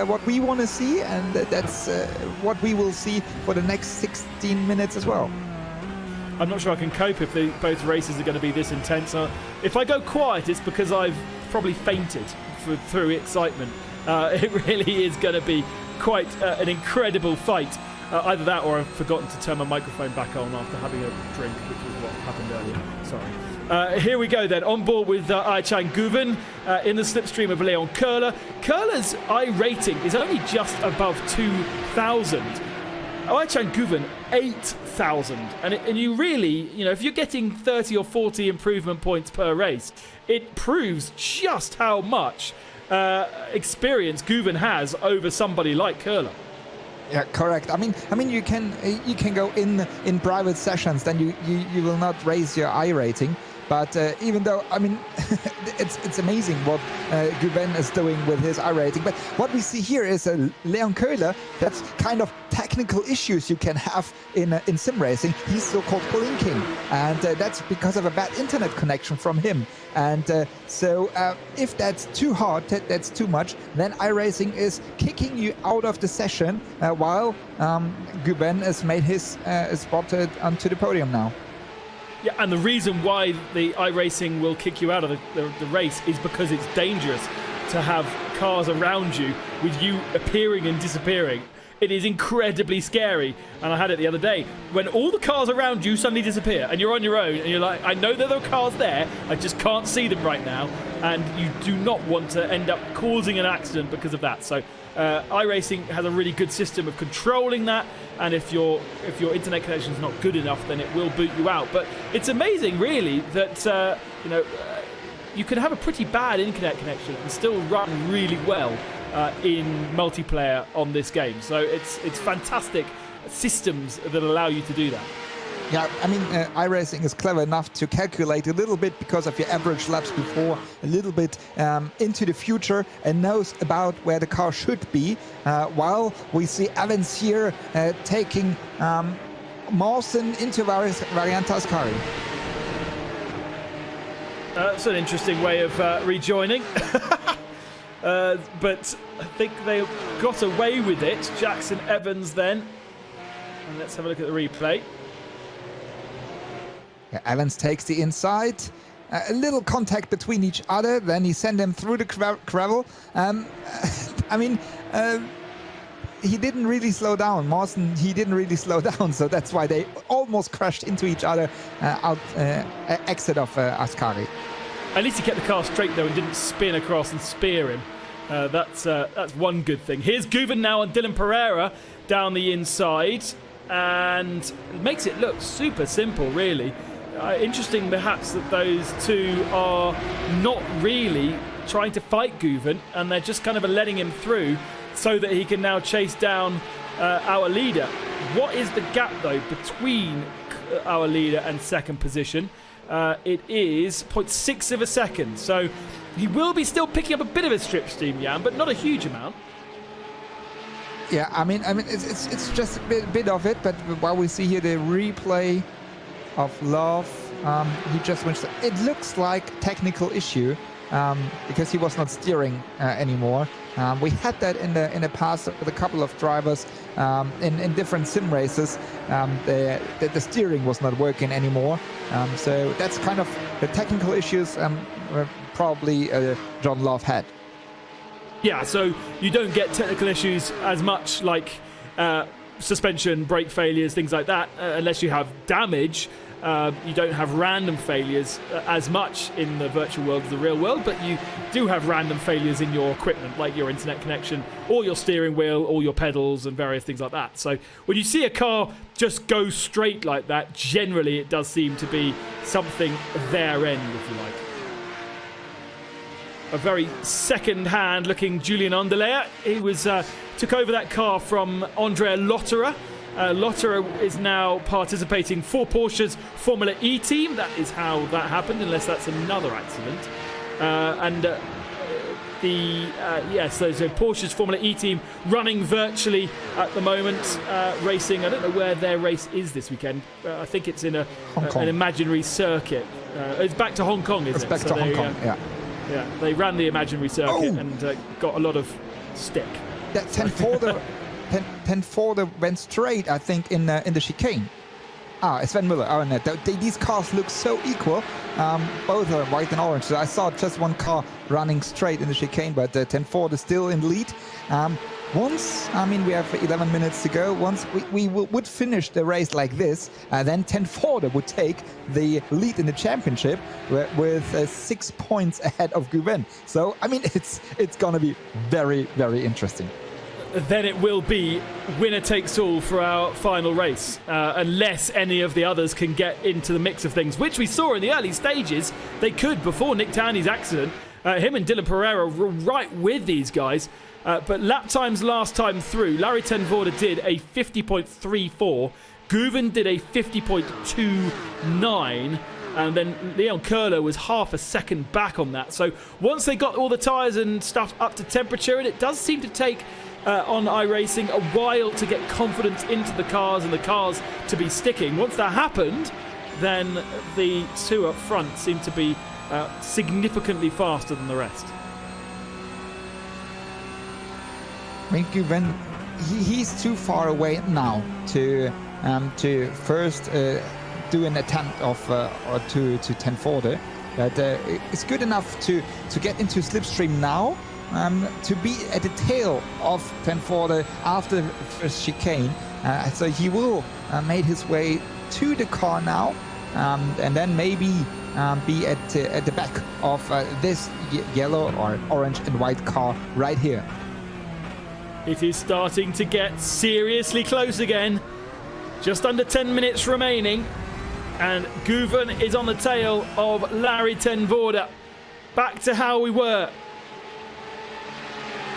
what we want to see, and that's what we will see for the next 16 minutes as well. I'm not sure I can cope if both races are going to be this intense. If I go quiet, it's because I've probably fainted through excitement. It really is going to be quite an incredible fight. Either that, or I've forgotten to turn my microphone back on after having a drink, which was what happened earlier. Sorry. Here we go then, on board with Ayçen Guven in the slipstream of Leon Köhler. Köhler's I rating is only just above 2,000. Ayçen Guven, 8,000. And you really, if you're getting 30 or 40 improvement points per race, it proves just how much experience Guven has over somebody like Köhler. Yeah, correct. I mean, you can go in private sessions, then you will not raise your I rating. But even though, I mean, it's amazing what Guven is doing with his I rating. But what we see here is Leon Köhler. That's kind of technical issues you can have in sim racing. He's so-called blinking, and that's because of a bad internet connection from him. And so if that's too hard, that's too much, then iRacing is kicking you out of the session while Guven has made his spot onto the podium now. Yeah, and the reason why the iRacing will kick you out of the race is because it's dangerous to have cars around you with you appearing and disappearing. It is incredibly scary, and I had it the other day when all the cars around you suddenly disappear and you're on your own and you're like, I know there are cars there, I just can't see them right now, and you do not want to end up causing an accident because of that. So iRacing has a really good system of controlling that, and if your internet connection is not good enough, then it will boot you out. But it's amazing, really, that you can have a pretty bad internet connection and still run really well in multiplayer on this game. So it's fantastic systems that allow you to do that. Yeah, I mean, iRacing is clever enough to calculate a little bit because of your average laps before, a little bit into the future, and knows about where the car should be. While we see Evans here taking Mawson into Variant Ascari. That's an interesting way of rejoining. But I think they got away with it. Jackson Evans then. And let's have a look at the replay. Yeah, Evans takes the inside. A little contact between each other. Then he sent him through the gravel. I mean, he didn't really slow down. Mawson, he didn't really slow down. So that's why they almost crashed into each other exit of Ascari. At least he kept the car straight though and didn't spin across and spear him. That's one good thing. Here's Guven now on Dylan Pereira down the inside, and it makes it look super simple, really. Interesting, perhaps, that those two are not really trying to fight Guven, and they're just kind of letting him through so that he can now chase down our leader. What is the gap, though, between our leader and second position? It is 0.6 of a second, so he will be still picking up a bit of a slipstream, Jan, but not a huge amount. Yeah, I mean, it's just a bit of it, but while we see here the replay of Love, he just went. It looks like technical issue because he was not steering anymore. We had that in the past with a couple of drivers in different sim races. The steering was not working anymore. So that's kind of the technical issues probably John Love had. Yeah, so you don't get technical issues as much like suspension, brake failures, things like that, unless you have damage. You don't have random failures as much in the virtual world as the real world, but you do have random failures in your equipment, like your internet connection, or your steering wheel, or your pedals, and various things like that. So when you see a car just go straight like that, generally it does seem to be something their end, if you like. a very second-hand looking Julian Anderlecht. He was took over that car from Andrea Lotterer. Lotterer is now participating for Porsche's Formula E team. That is how that happened, unless that's another accident. So Porsche's Formula E team running virtually at the moment, racing. I don't know where their race is this weekend. I think it's in an imaginary circuit. It's back to Hong Kong, isn't it? It's back to Hong Kong, yeah. Yeah, they ran the imaginary circuit and got a lot of stick. That 10-4 went straight, I think, in the chicane. Sven Müller. Oh, no, these cars look so equal. Both are white and orange. So I saw just one car running straight in the chicane, but 10-4 is still in the lead. We have 11 minutes to go. Once we would finish the race like this, then 10-4 would take the lead in the championship with 6 points ahead of Guven. So, it's going to be very, very interesting. Then it will be winner takes all for our final race, unless any of the others can get into the mix of things, which we saw in the early stages. They could before Nick Tandy's accident. Him and Dylan Pereira were right with these guys. But lap times last time through, Larry ten Voorde did a 50.34, Guven did a 50.29, and then Leon Köhler was half a second back on that. So once they got all the tyres and stuff up to temperature, and it does seem to take on iRacing a while to get confidence into the cars and the cars to be sticking. Once that happened, then the two up front seemed to be significantly faster than the rest. Guven, he's too far away now to first do an attempt of to 10-4. But it's good enough to get into slipstream now. To be at the tail of 10-4 after the first chicane. So he will make his way to the car now, and then maybe be at the back of this yellow or orange and white car right here. It is starting to get seriously close again. Just under 10 minutes remaining, and Guven is on the tail of Larry ten Voorde. Back to how we were.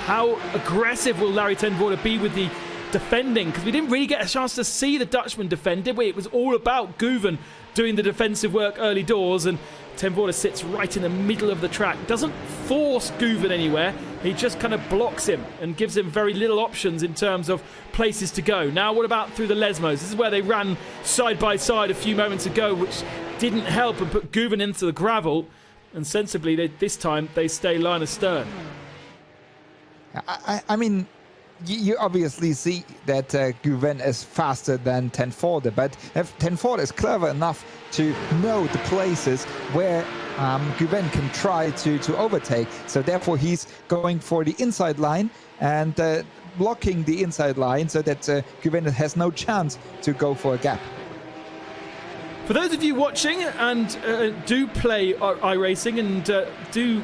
How aggressive will Larry ten Voorde be with the defending? Because we didn't really get a chance to see the Dutchman defend, did we? It was all about Guven doing the defensive work early doors, and ten Voorde sits right in the middle of the track. Doesn't force Guven anywhere. He just kind of blocks him and gives him very little options in terms of places to go. Now, what about through the Lesmos? This is where they ran side by side a few moments ago, which didn't help and put Guven into the gravel. And sensibly, this time, they stay line astern. You obviously see that Guven is faster than 10-4, but 10-4 is clever enough to know the places where Guven can try to overtake. So therefore he's going for the inside line and blocking the inside line so that Guven has no chance to go for a gap. For those of you watching and do play iRacing and do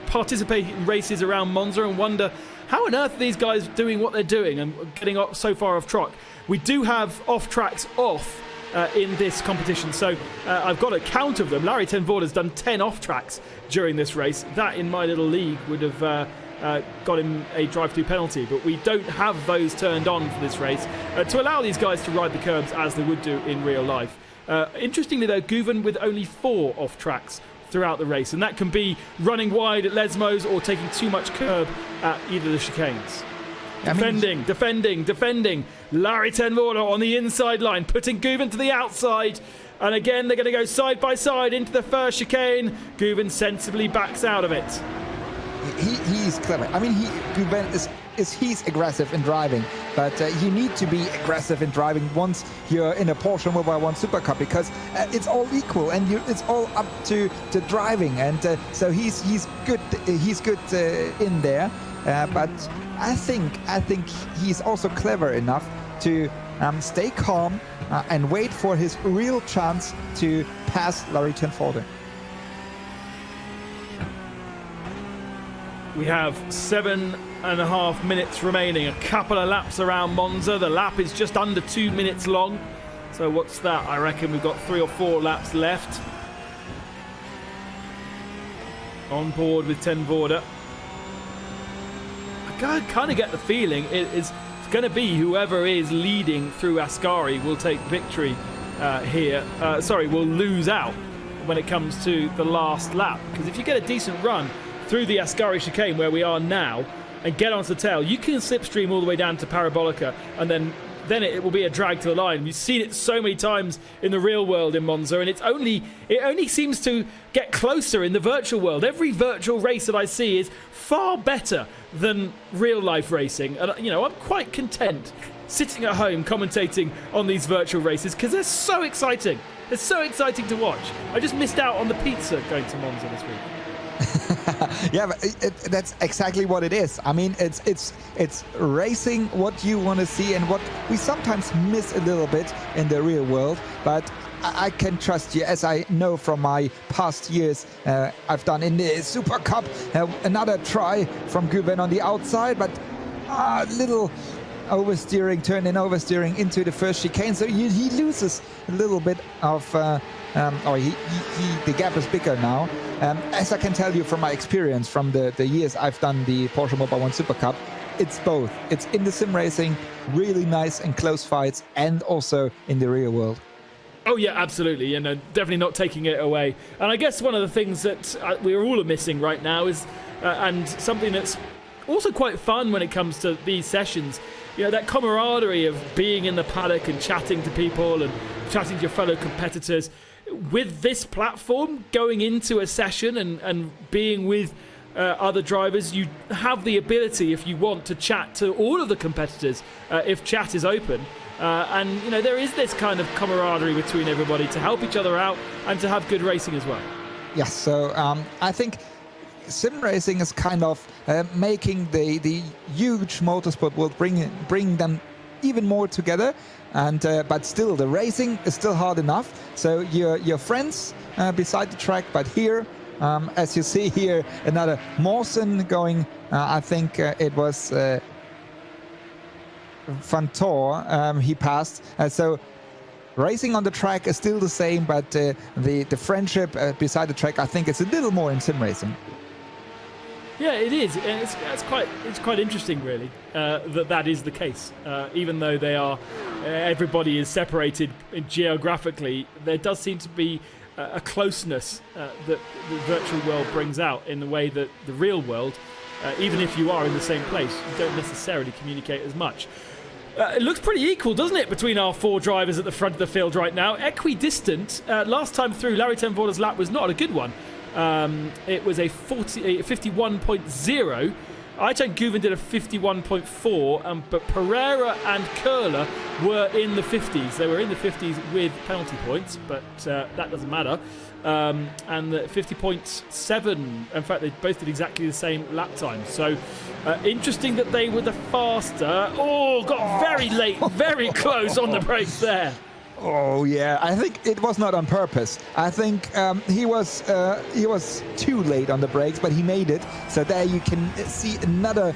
participate in races around Monza and wonder how on earth are these guys doing what they're doing and getting so far off track, we do have off tracks off in this competition. So I've got a count of them. Larry ten Voorde has done 10 off tracks during this race. That in my little league would have got him a drive-through penalty, but we don't have those turned on for this race to allow these guys to ride the curbs as they would do in real life. Interestingly though, Guven with only 4 off tracks throughout the race, and that can be running wide at Lesmos or taking too much curb at either of the chicanes. Defending. Larry ten Voorde on the inside line, putting Guven to the outside. And again, they're going to go side by side into the first chicane. Guven sensibly backs out of it. He's clever. Guven he's aggressive in driving, but you need to be aggressive in driving once you're in a Porsche Mobile 1 Supercup, because it's all equal and it's all up to driving, and so he's good. He's good in there, but I think he's also clever enough to stay calm and wait for his real chance to pass Larry ten Voorde. We have 7.5 minutes remaining, a couple of laps around Monza. The lap is just under 2 minutes long. So what's that? I reckon we've got 3 or 4 laps left. on board with Ten Vorder. I kind of get the feeling it's going to be whoever is leading through Ascari will take victory here. Will lose out when it comes to the last lap. Because if you get a decent run through the Ascari chicane where we are now and get onto the tail, you can slipstream all the way down to Parabolica, and then it will be a drag to the line. We've seen it so many times in the real world in Monza, and it only seems to get closer in the virtual world. Every virtual race that I see is far better than real life racing, and I'm quite content sitting at home commentating on these virtual races because they're so exciting. It's so exciting to watch. I just missed out on the pizza going to Monza this week. Yeah, but that's exactly what it is. I mean, it's racing what you want to see and what we sometimes miss a little bit in the real world. But I can trust you, as I know from my past years. I've done in the Super Cup another try from Guven on the outside, but a little oversteering, oversteering into the first chicane, so he loses a little bit of the gap is bigger now. As I can tell you from my experience from the years I've done the Porsche Mobile 1 Super Cup, it's both. It's in the sim racing, really nice and close fights, and also in the real world. Oh yeah, absolutely, definitely not taking it away. And I guess one of the things that we're all missing right now is, and something that's also quite fun when it comes to these sessions, that camaraderie of being in the paddock and chatting to people and chatting to your fellow competitors. With this platform, going into a session and being with other drivers, you have the ability, if you want, to chat to all of the competitors if chat is open. And there is this kind of camaraderie between everybody to help each other out and to have good racing as well. Yes, so I think sim racing is kind of making the huge motorsport world bring them even more together, and but still the racing is still hard enough. So your friends beside the track, but here, as you see here, another Mawson going. I think it was Fantor. He passed. So racing on the track is still the same, but the friendship beside the track, I think, it's a little more in sim racing. Yeah, it is. It's quite interesting, really, that is the case. Even though everybody is separated geographically, there does seem to be a closeness that the virtual world brings out in the way that the real world, even if you are in the same place, you don't necessarily communicate as much. It looks pretty equal, doesn't it, between our four drivers at the front of the field right now? Equidistant. Last time through, Larry Ten Vorder's lap was not a good one. It was a 51.0. Aytan Guven did a 51.4, but Pereira and Köhler were in the 50s. They were in the 50s with penalty points, but that doesn't matter. And the 50.7, in fact, they both did exactly the same lap time. So interesting that they were the faster. Oh, got very late, very close on the brakes there. Oh yeah, I think it was not on purpose. I think he was too late on the brakes, but he made it. So there you can see another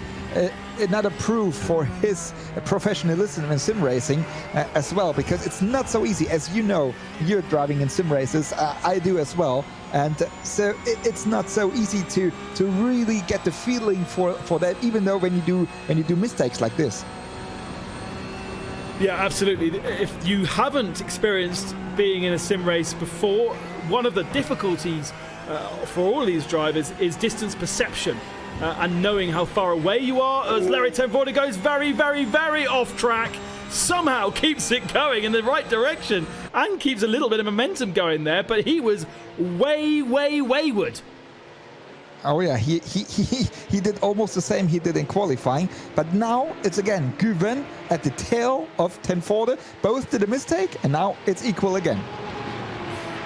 proof for his professionalism in sim racing as well, because it's not so easy. As you know, you're driving in sim races. I do as well, and so it's not so easy to really get the feeling for that. Even though when you do mistakes like this. Yeah, absolutely. If you haven't experienced being in a sim race before, one of the difficulties for all these drivers is distance perception and knowing how far away you are. As Larry Ten Vorder goes very, very, very off track, somehow keeps it going in the right direction and keeps a little bit of momentum going there, but he was way, way wayward. Oh yeah, he did almost the same he did in qualifying, but now it's again Guven at the tail of Ten Vorder. Both did a mistake, and now it's equal again.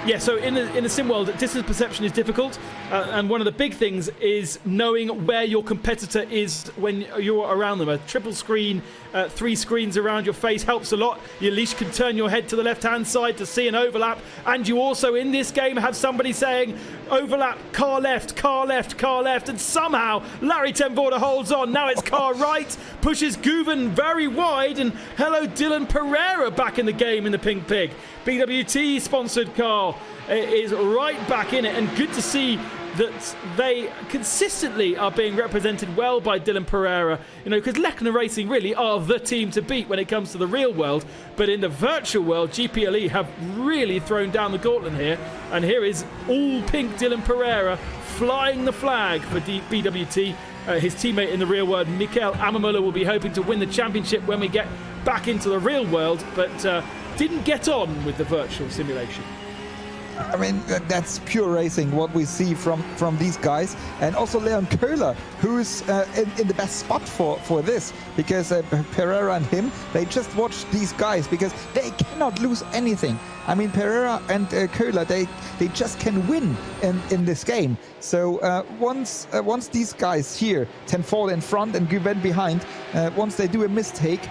Yeah, so in the sim world, distance perception is difficult, and one of the big things is knowing where your competitor is when you're around them. A triple screen, 3 screens around your face helps a lot. You at least can turn your head to the left-hand side to see an overlap, and you also in this game have somebody saying overlap, car left, car left, car left, and somehow Larry Ten Vorder holds on. Now it's car right, pushes Guven very wide, and hello Dylan Pereira back in the game in the Pink Pig. BWT sponsored car is right back in it, and good to see that they consistently are being represented well by Dylan Pereira, you know, because Lechner Racing really are the team to beat when it comes to the real world, but in the virtual world, GPLE have really thrown down the gauntlet here, and here is all pink Dylan Pereira flying the flag for BWT. His teammate in the real world, Mikael Ammermuller, will be hoping to win the championship when we get back into the real world, but didn't get on with the virtual simulation. I mean, that's pure racing, what we see from these guys. And also Leon Köhler, who's in the best spot for this, because Pereira and him, they just watch these guys, because they cannot lose anything. I mean, Pereira and Köhler, they just can win in this game. So once these guys here, Ten Voorde in front and Guven behind, once they do a mistake,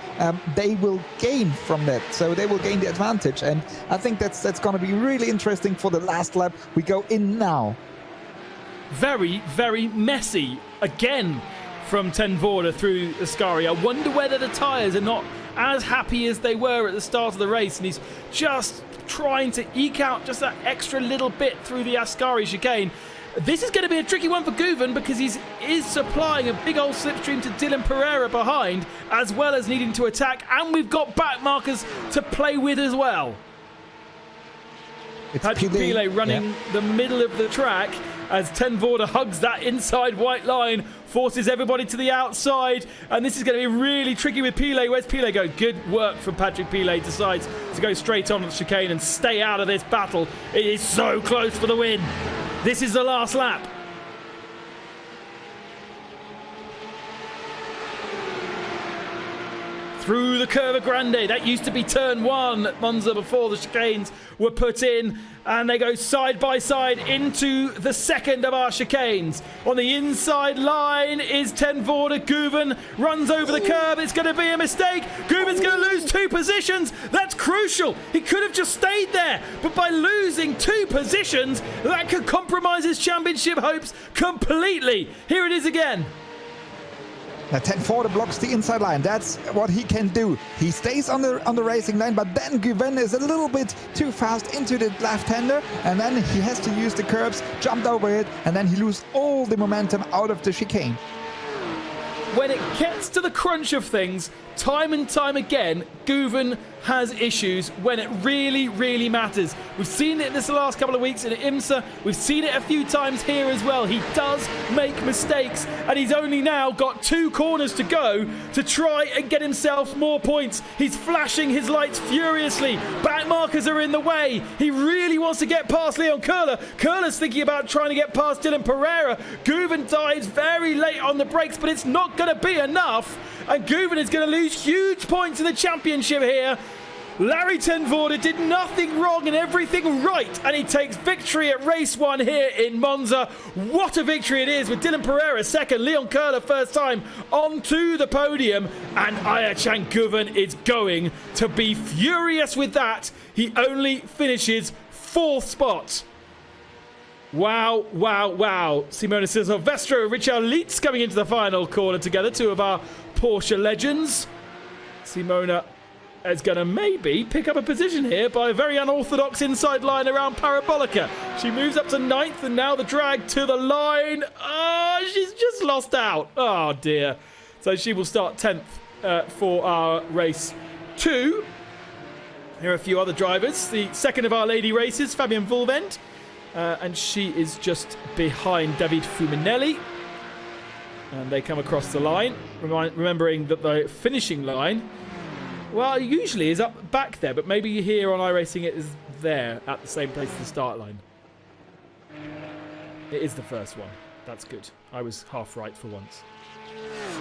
they will gain from that. So they will gain the advantage. And I think that's going to be really interesting for the last lap. We go in now. Very, very messy again from Ten Voorde through Ascari. I wonder whether the tyres are not as happy as they were at the start of the race, and he's just trying to eke out just that extra little bit through the Ascari chicane. This is going to be a tricky one for Guven, because he is supplying a big old slipstream to Dylan Pereira behind, as well as needing to attack, and we've got back markers to play with as well. Patrick Pilet running the middle of the track as Ten Voorde hugs that inside white line, forces everybody to the outside, and this is going to be really tricky with Pilet. Where's Pilet going? Good work from Patrick Pilet. Decides to go straight on the chicane and stay out of this battle. It is so close for the win. This is the last lap. Through the Curva Grande. That used to be turn 1 at Monza before the chicanes were put in, and they go side by side into the second of our chicanes. On the inside line is Ten Voorde. Guven runs over the curb. It's going to be a mistake. Guven's going to lose 2 positions. That's crucial. He could have just stayed there, but by losing 2 positions, that could compromise his championship hopes completely. Here it is again. Ten Voorde blocks the inside line. That's what he can do. He stays on the racing line, but then Guven is a little bit too fast into the left-hander, and then he has to use the curbs, jumped over it, and then he loses all the momentum out of the chicane. When it gets to the crunch of things, time and time again, Guven has issues when it really, really matters. We've seen it in this last couple of weeks in IMSA. We've seen it a few times here as well. He does make mistakes, and he's only now got 2 corners to go to try and get himself more points. He's flashing his lights furiously. Back markers are in the way. He really wants to get past Leon Köhler. Köhler's thinking about trying to get past Dylan Pereira. Guven dives very late on the brakes, but it's not going to be enough. And Guven is going to lose huge points in the championship here. Larry Ten Voorde did nothing wrong and everything right, and he takes victory at race 1 here in Monza. What a victory it is, with Dylan Pereira second, Leon Köhler first time onto the podium, and Ayhancan Guven is going to be furious with that. He only finishes 4th spot. Wow, wow, wow. Simona Silvestro and Richard Lietz coming into the final corner together, 2 of our Porsche legends. Simona is going to maybe pick up a position here by a very unorthodox inside line around Parabolica. She moves up to 9th, and now the drag to the line. Oh, she's just lost out. Oh, dear. So she will start 10th for our race 2. Here are a few other drivers. The second of our lady races, Fabienne Vulvend. And she is just behind David Fuminelli. And they come across the line, remembering that the finishing line, well, usually is up back there, but maybe here on iRacing it is there at the same place as the start line. It is the first one. That's good. I was half right for once.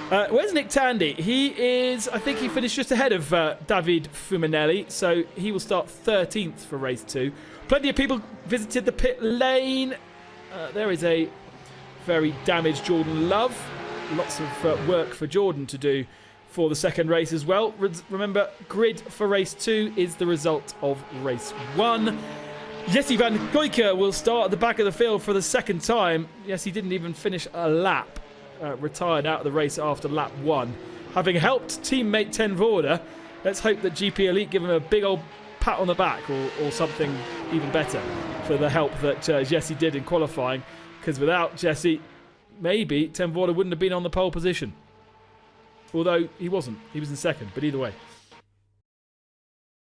Where's Nick Tandy? He is, I think he finished just ahead of David Fuminelli, so he will start 13th for race 2. Plenty of people visited the pit lane. There is a very damaged Jordan Love. Lots of work for Jordan to do for the second race as well. Remember, grid for race 2 is the result of race 1. Jesse van Goyke will start at the back of the field for the second time. Yes, he didn't even finish a lap. Retired out of the race after lap 1. Having helped teammate Ten Voorde, let's hope that GP Elite give him a big old pat on the back or something even better for the help that Jesse did in qualifying. Because without Jesse, maybe Ten Voorde wouldn't have been on the pole position. Although he wasn't. He was in second, but either way.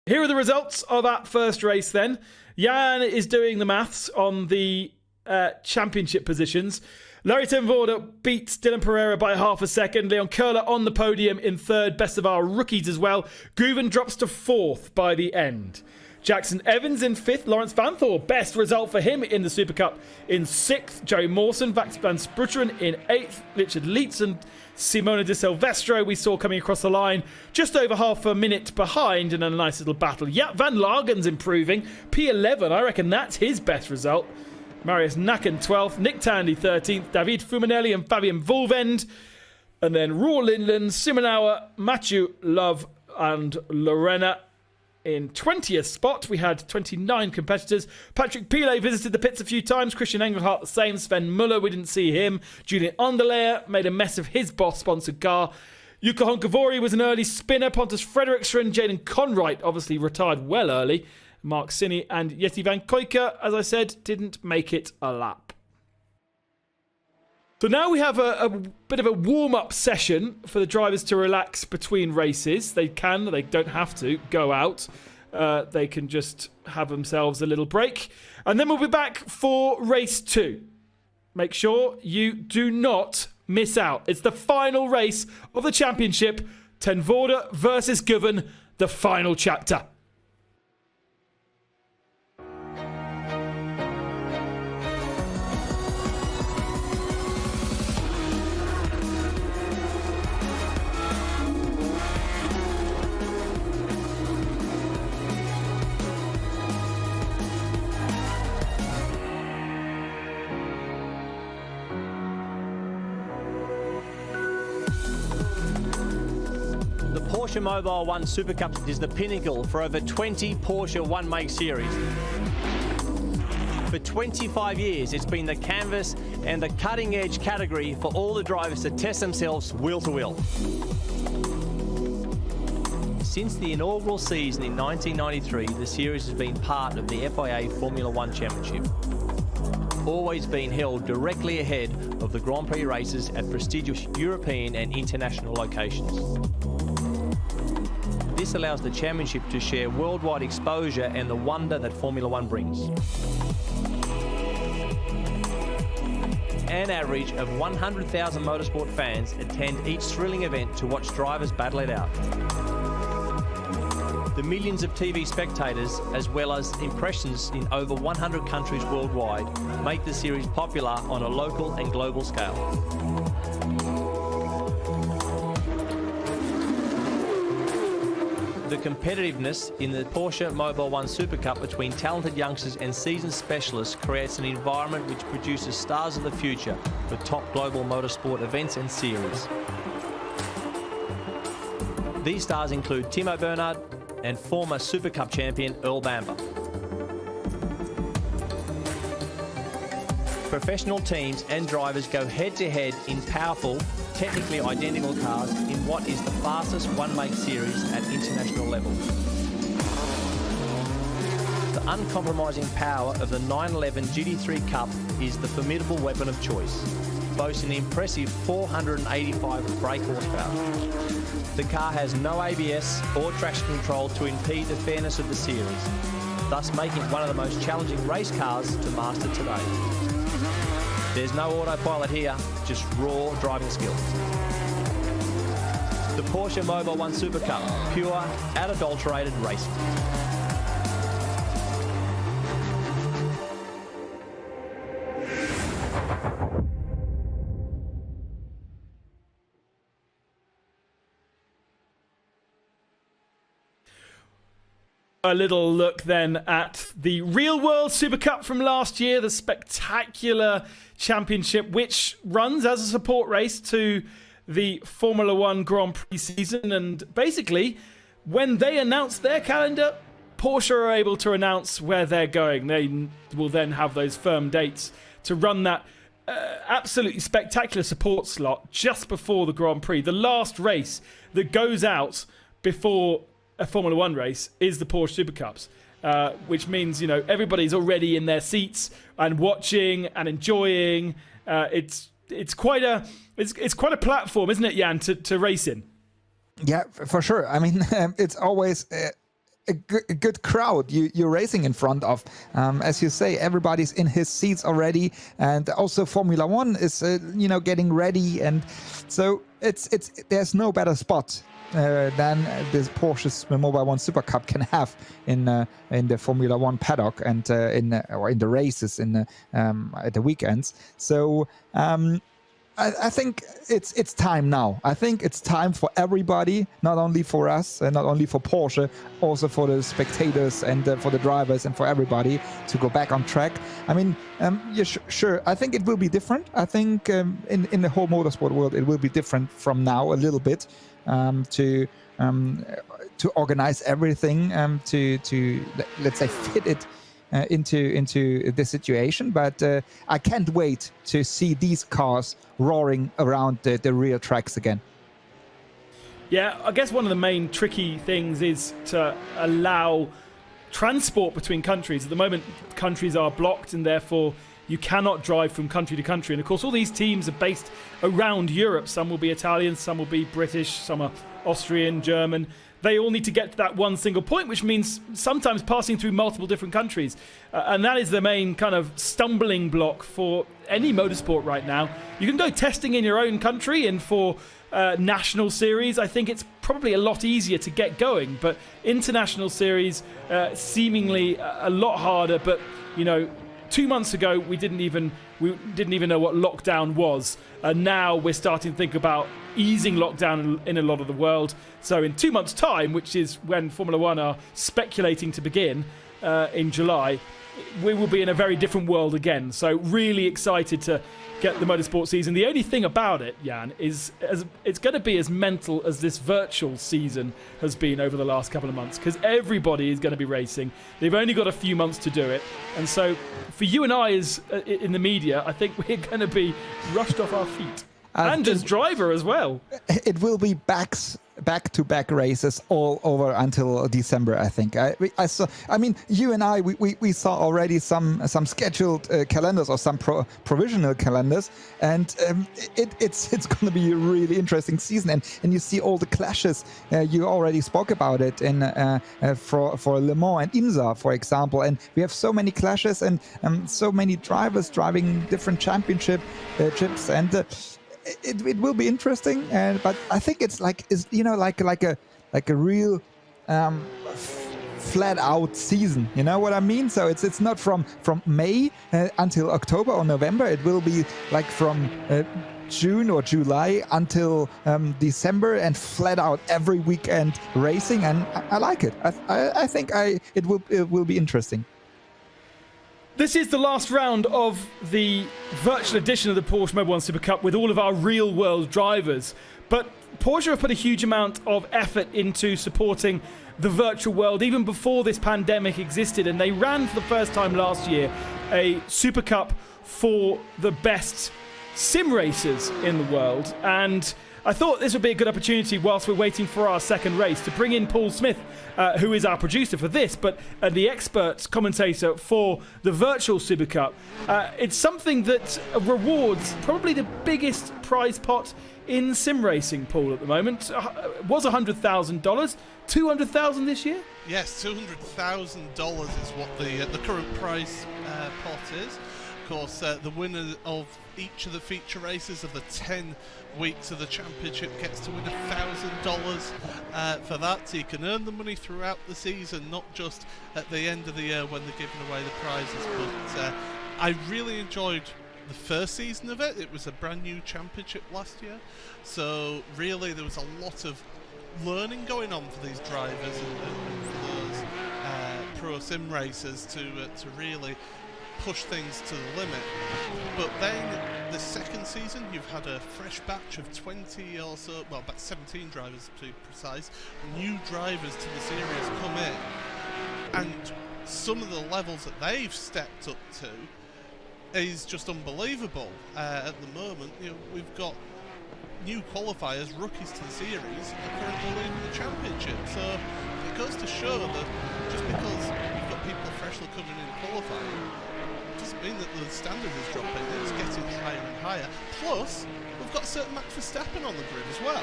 Here are the results of that first race then. Jan is doing the maths on the championship positions. Larry Ten Voorde beats Dylan Pereira by half a second. Leon Köhler on the podium in third, best of our rookies as well. Guven drops to fourth by the end. Jackson Evans in fifth. Lawrence Van Thor, best result for him in the Super Cup, in sixth. Joey Mawson, Vax van Sputteren in eighth. Richard Leitz and Simona de Silvestro we saw coming across the line just over half a minute behind in a nice little battle. Yeah, Van Lagen's improving. P11, I reckon that's his best result. Marius Nacken 12th, Nick Tandy 13th, David Fumanelli and Fabian Volvend. And then Roar Lindland, Simonauer, Matthew Love and Lorena in 20th spot. We had 29 competitors. Patrick Pile visited the pits a few times. Christian Engelhardt the same. Sven Muller, we didn't see him. Julian Onderleyer made a mess of his boss-sponsored car. Jukka Honkavori was an early spinner. Pontus Frederiksen, Jaden Conright obviously retired well early. Mark Sinney and Yeti Van Koyke, as I said, didn't make it a lap. So now we have a bit of a warm-up session for the drivers to relax between races. They don't have to go out. They can just have themselves a little break. And then we'll be back for race 2. Make sure you do not miss out. It's the final race of the championship. Ten Voorde versus Guven, the final chapter. Porsche Mobile 1 Super Cup is the pinnacle for over 20 Porsche One Make Series. For 25 years, it's been the canvas and the cutting-edge category for all the drivers to test themselves wheel to wheel. Since the inaugural season in 1993, the series has been part of the FIA Formula One Championship, always been held directly ahead of the Grand Prix races at prestigious European and international locations. This allows the championship to share worldwide exposure and the wonder that Formula One brings. An average of 100,000 motorsport fans attend each thrilling event to watch drivers battle it out. The millions of TV spectators, as well as impressions in over 100 countries worldwide, make the series popular on a local and global scale. The competitiveness in the Porsche Mobile 1 Super Cup between talented youngsters and seasoned specialists creates an environment which produces stars of the future for top global motorsport events and series. These stars include Timo Bernhard and former Super Cup champion Earl Bamber. Professional teams and drivers go head-to-head in powerful, technically identical cars in what is the fastest one-make series at international level. The uncompromising power of the 911 GT3 Cup is the formidable weapon of choice, boasting an impressive 485 brake horsepower. The car has no ABS or traction control to impede the fairness of the series, thus making it one of the most challenging race cars to master today. There's no autopilot here, just raw driving skill. The Porsche Mobile 1 Super Cup, pure, unadulterated racing. A little look then at the real world Super Cup from last year, the spectacular championship, which runs as a support race to the Formula One Grand Prix season. And basically, when they announce their calendar, Porsche are able to announce where they're going. They will then have those firm dates to run that absolutely spectacular support slot just before the Grand Prix. The last race that goes out before a Formula One race is the Porsche Super Cups. which means, everybody's already in their seats and watching and enjoying. It's quite a platform, isn't it, Jan, to race in? Yeah, for sure. I mean, it's always a good crowd you're racing in front of. As you say, everybody's in his seats already, and also Formula One is getting ready, and so there's no better spot than this Porsche's Mobile One Super Cup can have in the Formula One paddock and in the races at the weekends. So I think it's time now. I think it's time for everybody, not only for us, and not only for Porsche, also for the spectators and for the drivers and for everybody to go back on track. I mean, sure. I think it will be different. I think in the whole motorsport world, it will be different from now a little bit to organize everything to let's say fit it into this situation, but I can't wait to see these cars roaring around the real tracks again. Yeah, I guess one of the main tricky things is to allow transport between countries. At the moment, countries are blocked, and therefore you cannot drive from country to country. And of course, all these teams are based around Europe. Some will be Italian, some will be British, some are Austrian, German. They all need to get to that one single point, which means sometimes passing through multiple different countries. And that is the main kind of stumbling block for any motorsport right now. You can go testing in your own country, and for national series, I think it's probably a lot easier to get going. But international series, seemingly a lot harder. But, 2 months ago, we didn't even know what lockdown was. And now we're starting to think about easing lockdown in a lot of the world. So in 2 months' time, which is when Formula One are speculating to begin in July, we will be in a very different world again. So really excited to get the motorsport season. The only thing about it, Jan, is it's going to be as mental as this virtual season has been over the last couple of months, because everybody is going to be racing. They've only got a few months to do it. And so for you and I as in the media, I think we're going to be rushed off our feet. And as driver as well. It will be back-to-back races all over until December, I think. I mean, you and I, we saw already some scheduled calendars or some provisional calendars, and it's going to be a really interesting season. And you see all the clashes. You already spoke about it for Le Mans and IMSA, for example. And we have so many clashes and so many drivers driving different championships, and it will be interesting, but I think it's like a real flat out season. You know what I mean? So it's not from May until October or November. It will be like from June or July until December, and flat out every weekend racing. And I like it. I think it will be interesting. This is the last round of the virtual edition of the Porsche Mobile One Super Cup with all of our real-world drivers. But Porsche have put a huge amount of effort into supporting the virtual world even before this pandemic existed, and they ran for the first time last year a Super Cup for the best sim racers in the world. And I thought this would be a good opportunity whilst we're waiting for our second race to bring in Paul Smith, who is our producer for this, but the expert commentator for the virtual Super Cup. It's something that rewards probably the biggest prize pot in sim racing, Paul, at the moment. Was $100,000, $200,000 this year? Yes, $200,000 is what the current prize pot is. Of course, the winner of each of the feature races of the 10 weeks of the championship gets to win $1,000 for that. So you can earn the money throughout the season, not just at the end of the year when they're giving away the prizes. But I really enjoyed the first season of it. It was a brand new championship last year, so really there was a lot of learning going on for these drivers and for those pro sim racers to really push things to the limit. But then the second season, you've had a fresh batch of 20 or so, well, about 17 drivers to be precise, new drivers to the series come in, and some of the levels that they've stepped up to is just unbelievable. At the moment, we've got new qualifiers, rookies to the series, are currently leading the championship. So it goes to show that just because you've got people freshly coming in qualifying, doesn't mean that the standard is dropping. It's getting higher and higher. Plus, we've got certain Max Verstappen on the grid as well.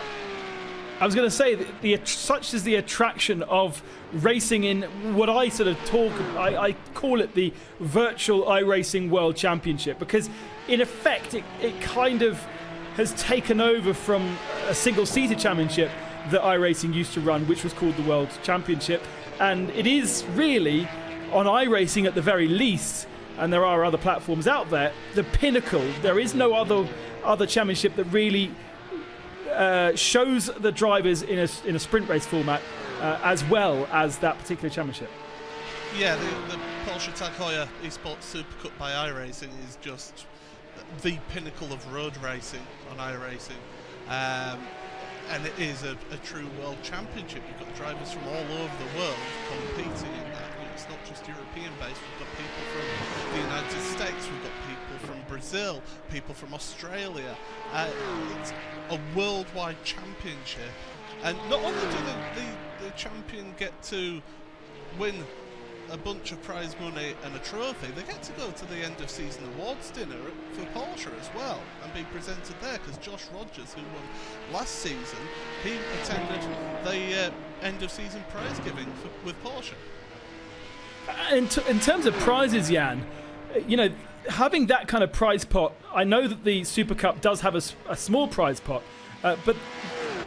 I was going to say that such is the attraction of racing in what I sort of I call it the virtual iRacing World Championship, because in effect it kind of has taken over from a single-seater championship that iRacing used to run, which was called the World Championship, and it is really, on iRacing at the very least, and there are other platforms out there, the pinnacle. There is no other championship that really shows the drivers in a sprint race format as well as that particular championship. Yeah, the Porsche Tag Heuer Esports Super Cup by iRacing is just the pinnacle of road racing on iRacing, and it is a true world championship. You've got drivers from all over the world competing in that. It's not just European based. We've got people from the United States, we've got people from Brazil, people from Australia. It's a worldwide championship, and not only do the champion get to win a bunch of prize money and a trophy, they get to go to the end of season awards dinner for Porsche as well and be presented there, because Josh Rogers, who won last season, he attended the end of season prize giving with Porsche. In terms of prizes, Jan, you know, having that kind of prize pot, I know that the Super Cup does have a small prize pot, but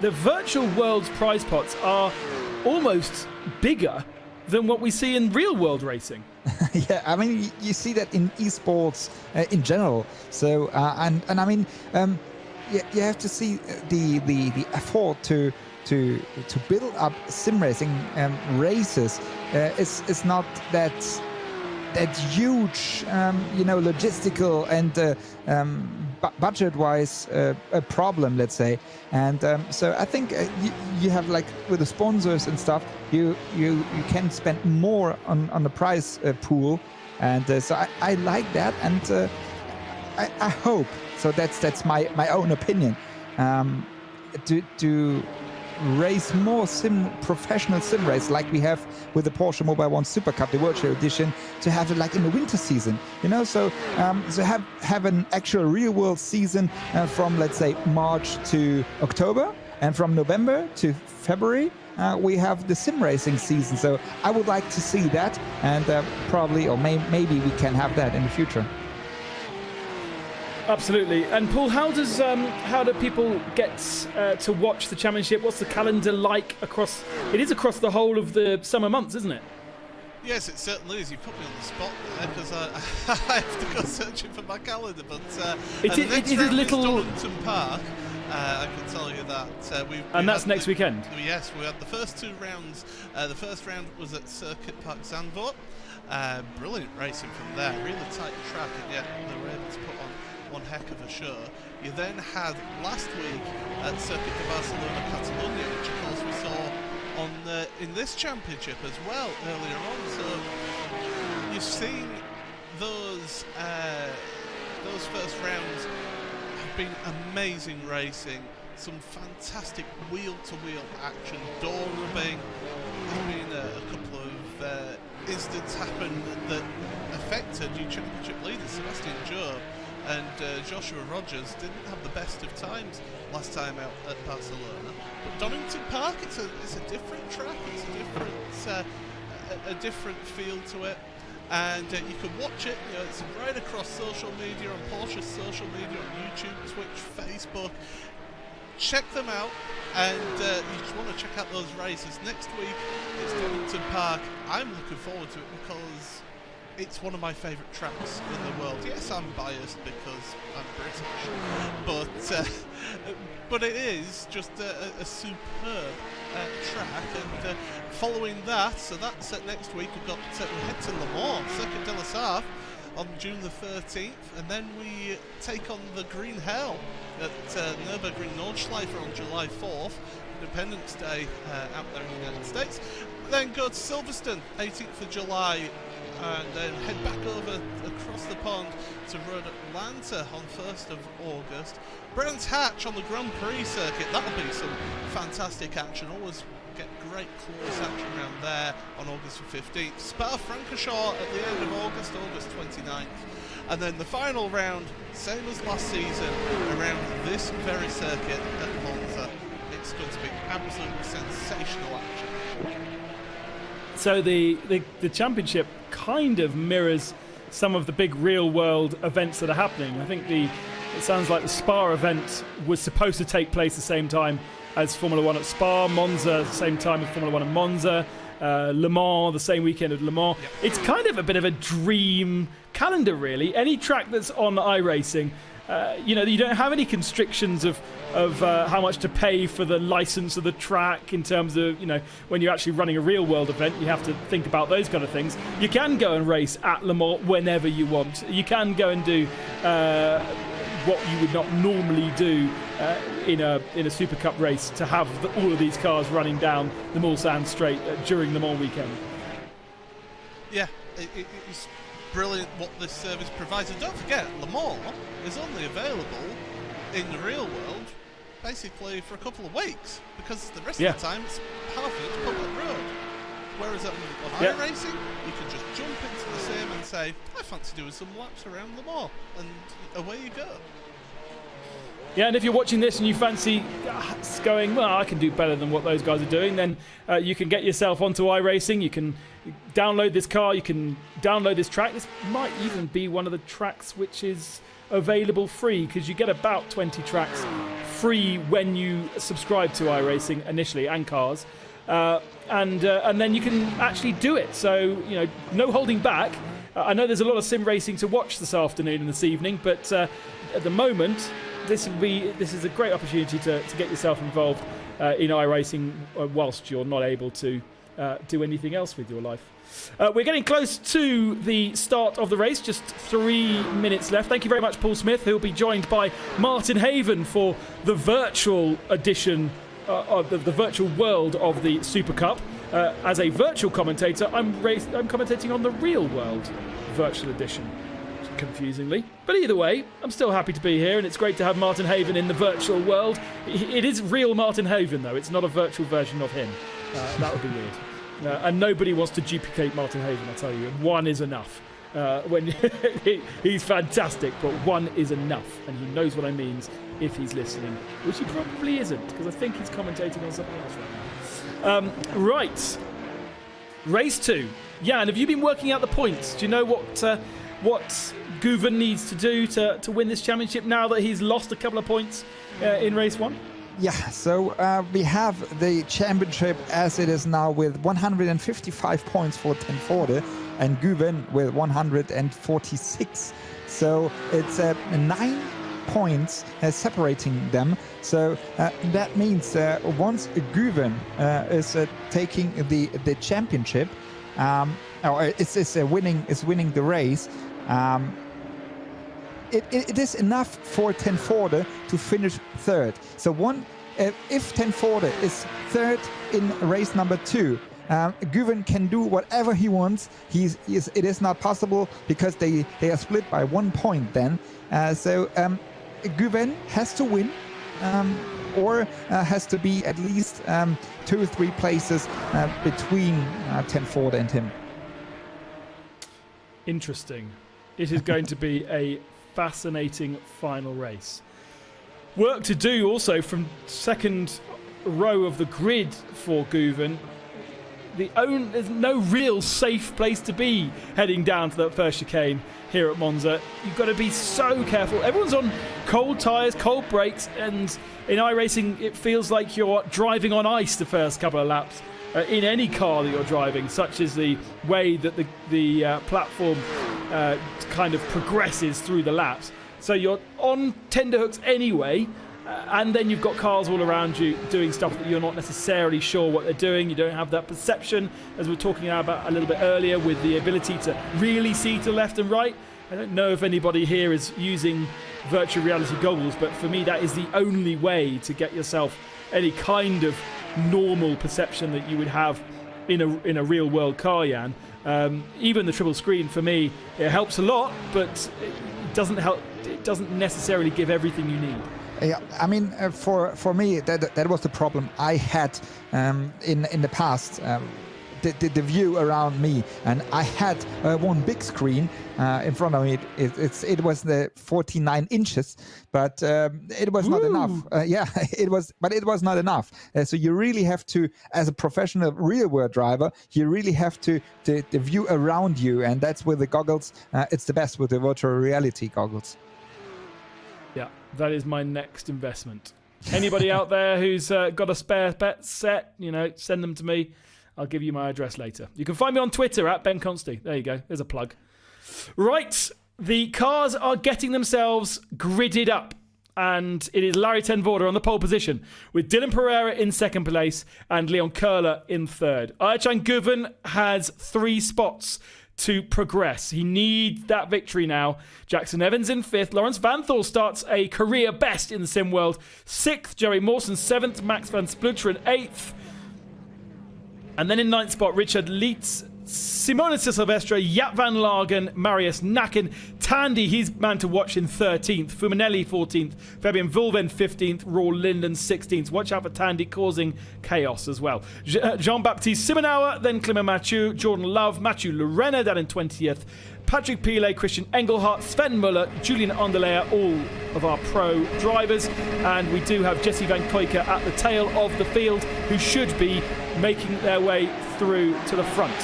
the virtual world's prize pots are almost bigger than what we see in real world racing. Yeah, I mean, you see that in esports in general. So, and I mean, you have to see the effort to build up sim racing races is not that huge, logistical and budget-wise a problem, let's say. And so I think you have, like, with the sponsors and stuff, you can spend more on the prize pool, and so I like that, and I hope, so that's my own opinion, to race more professional sim race like we have with the Porsche Mobile One Super Cup, the virtual edition, to have it like in the winter season, so have an actual real world season from, let's say, March to October, and from November to February we have the sim racing season. So I would like to see that, and probably, or maybe we can have that in the future. Absolutely. And Paul, how do people get to watch the championship? What's the calendar like across? It is across the whole of the summer months, isn't it? Yes, it certainly is. You put me on the spot there, because I have to go searching for my calendar. But it is a little. Donington Park. I can tell you that and that's next weekend. Yes, we had the first two rounds. The first round was at Circuit Park Zandvoort. Brilliant racing from there. Really tight track, and yet they were able to put on one heck of a show. You then had last week at Circuit de Barcelona Catalunya, which of course we saw in this championship as well earlier on. So you've seen those first rounds have been amazing racing, some fantastic wheel-to-wheel action, door rubbing. There's been a couple of incidents happen that affected new championship leaders Sebastian Job and Joshua Rogers didn't have the best of times last time out at Barcelona. But Donington Park, it's a different track. It's a different feel to it, and you can watch it. It's right across social media, on Porsche's social media, on YouTube, Twitch, Facebook. Check them out, and you just want to check out those races. Next week it's Donington Park. I'm looking forward to it because it's one of my favourite tracks in the world. Yes, I'm biased because I'm British, but it is just a superb track. And following that, so that's next week. We head to Le Mans, Circuit de la Sarthe, on June the 13th, and then we take on the Green Hell at Nürburgring Nordschleife on July 4th, Independence Day out there in the United States. Then go to Silverstone, 18th of July, and then head back over across the pond to Road Atlanta on 1st of August. Brands Hatch on the Grand Prix circuit, that'll be some fantastic action. Always get great course action around there on August the 15th. Spa-Francorchamps at the end of August 29th. And then the final round, same as last season, around this very circuit at Monza. It's going to be absolutely sensational action. So the championship kind of mirrors some of the big real-world events that are happening. I think it sounds like the Spa event was supposed to take place the same time as Formula 1 at Spa, Monza the same time as Formula 1 at Monza, Le Mans the same weekend of Le Mans. Yep. It's kind of a bit of a dream calendar, really. Any track that's on iRacing, you don't have any constrictions of how much to pay for the license of the track in terms of, when you're actually running a real world event, you have to think about those kind of things. You can go and race at Le Mans whenever you want. You can go and do what you would not normally do in a Super Cup race, to have all of these cars running down the Mulsanne Straight during Le Mans weekend. Yeah, it's brilliant what this service provides. And don't forget, Le Mans is only available in the real world basically for a couple of weeks, because the rest of the time it's perfect public road. Whereas on iRacing, you can just jump into the sim and say, I fancy doing some laps around Le Mans, and away you go. Yeah, and if you're watching this and you fancy going, well, I can do better than what those guys are doing, then you can get yourself onto iRacing. You can download this car, you can download this track. This might even be one of the tracks which is available free, because you get about 20 tracks free when you subscribe to iRacing initially, and cars. And then you can actually do it. So, no holding back. I know there's a lot of sim racing to watch this afternoon and this evening, but at the moment, this is a great opportunity to get yourself involved in iRacing whilst you're not able to do anything else with your life. We're getting close to the start of the race, just 3 minutes left. Thank you very much, Paul Smith, who'll be joined by Martin Haven for the virtual edition of the virtual world of the Super Cup. As a virtual commentator, I'm commentating on the real world virtual edition, confusingly. But either way, I'm still happy to be here, and it's great to have Martin Haven in the virtual world. It is real Martin Haven, though. It's not a virtual version of him. That would be weird. And nobody wants to duplicate Martin Haven, I tell you. One is enough. He's fantastic, but one is enough, and he knows what I mean if he's listening, which he probably isn't, because I think he's commentating on something else right now. Right, race 2. Jan, have you been working out the points? Do you know what Guven needs to do to win this championship now that he's lost a couple of points in race 1? Yeah, so we have the championship as it is now with 155 points for Tenforde and Guven with 146. So it's 9 points separating them. So that means once Guven is taking the championship, or is winning the race, it is enough for Tenforde to finish third. So if Tenforde is third in race number 2, Guven can do whatever he wants. It is not possible because they are split by 1 point then. So Guven has to win, or has to be at least 2 or 3 places between Tenforde and him. Interesting. It is going to be a fascinating final race. Work to do also from second row of the grid for Guven. There's no real safe place to be heading down to that first chicane here at Monza. You've got to be so careful. Everyone's on cold tyres, cold brakes, and in iRacing it feels like you're driving on ice the first couple of laps in any car that you're driving, such as the way that the platform kind of progresses through the laps. So you're on tenterhooks anyway, and then you've got cars all around you doing stuff that you're not necessarily sure what they're doing. You don't have that perception, as we were talking about a little bit earlier, with the ability to really see to left and right. I don't know if anybody here is using virtual reality goggles, but for me that is the only way to get yourself any kind of normal perception that you would have in a real world car, Jan. Even the triple screen, for me, it helps a lot, but it doesn't help. It doesn't necessarily give everything you need. Yeah, I mean, for me, that was the problem I had in the past. The view around me, and I had one big screen in front of me. It was the 49 inches, but it was not enough. Yeah, it was, but it was not enough. So you really have to, as a professional real world driver, you really have to the view around you, and that's with the goggles. It's the best with the virtual reality goggles. Yeah, that is my next investment. Anybody out there who's got a spare set, send them to me. I'll give you my address later. You can find me on Twitter at Ben Consti. There you go. There's a plug. Right. The cars are getting themselves gridded up. And it is Larry ten Voorde on the pole position, with Dylan Pereira in second place and Leon Köhler in third. Ayhancan Guven has 3 spots to progress. He needs that victory now. Jackson Evans in 5th. Lawrence Vanthal starts a career best in the sim world. 6th, Jerry Mawson 7th. Max van Spluteren 8th. And then in 9th spot, Richard Leitz, Simone Silvestre, Jaap van Lagen, Marius Nakken, Tandy, he's man to watch in 13th, Fuminelli 14th, Fabian Vulven 15th, Roel Linden 16th. Watch out for Tandy causing chaos as well. Jean-Baptiste Simonauer, then Clement Mathieu, Jordan Love, Mathieu Lorena down in 20th, Patrick Pilet, Christian Engelhardt, Sven Muller, Julian Onderleyer, all of our pro drivers. And we do have Jesse Van Kuijken at the tail of the field, who should be making their way through to the front.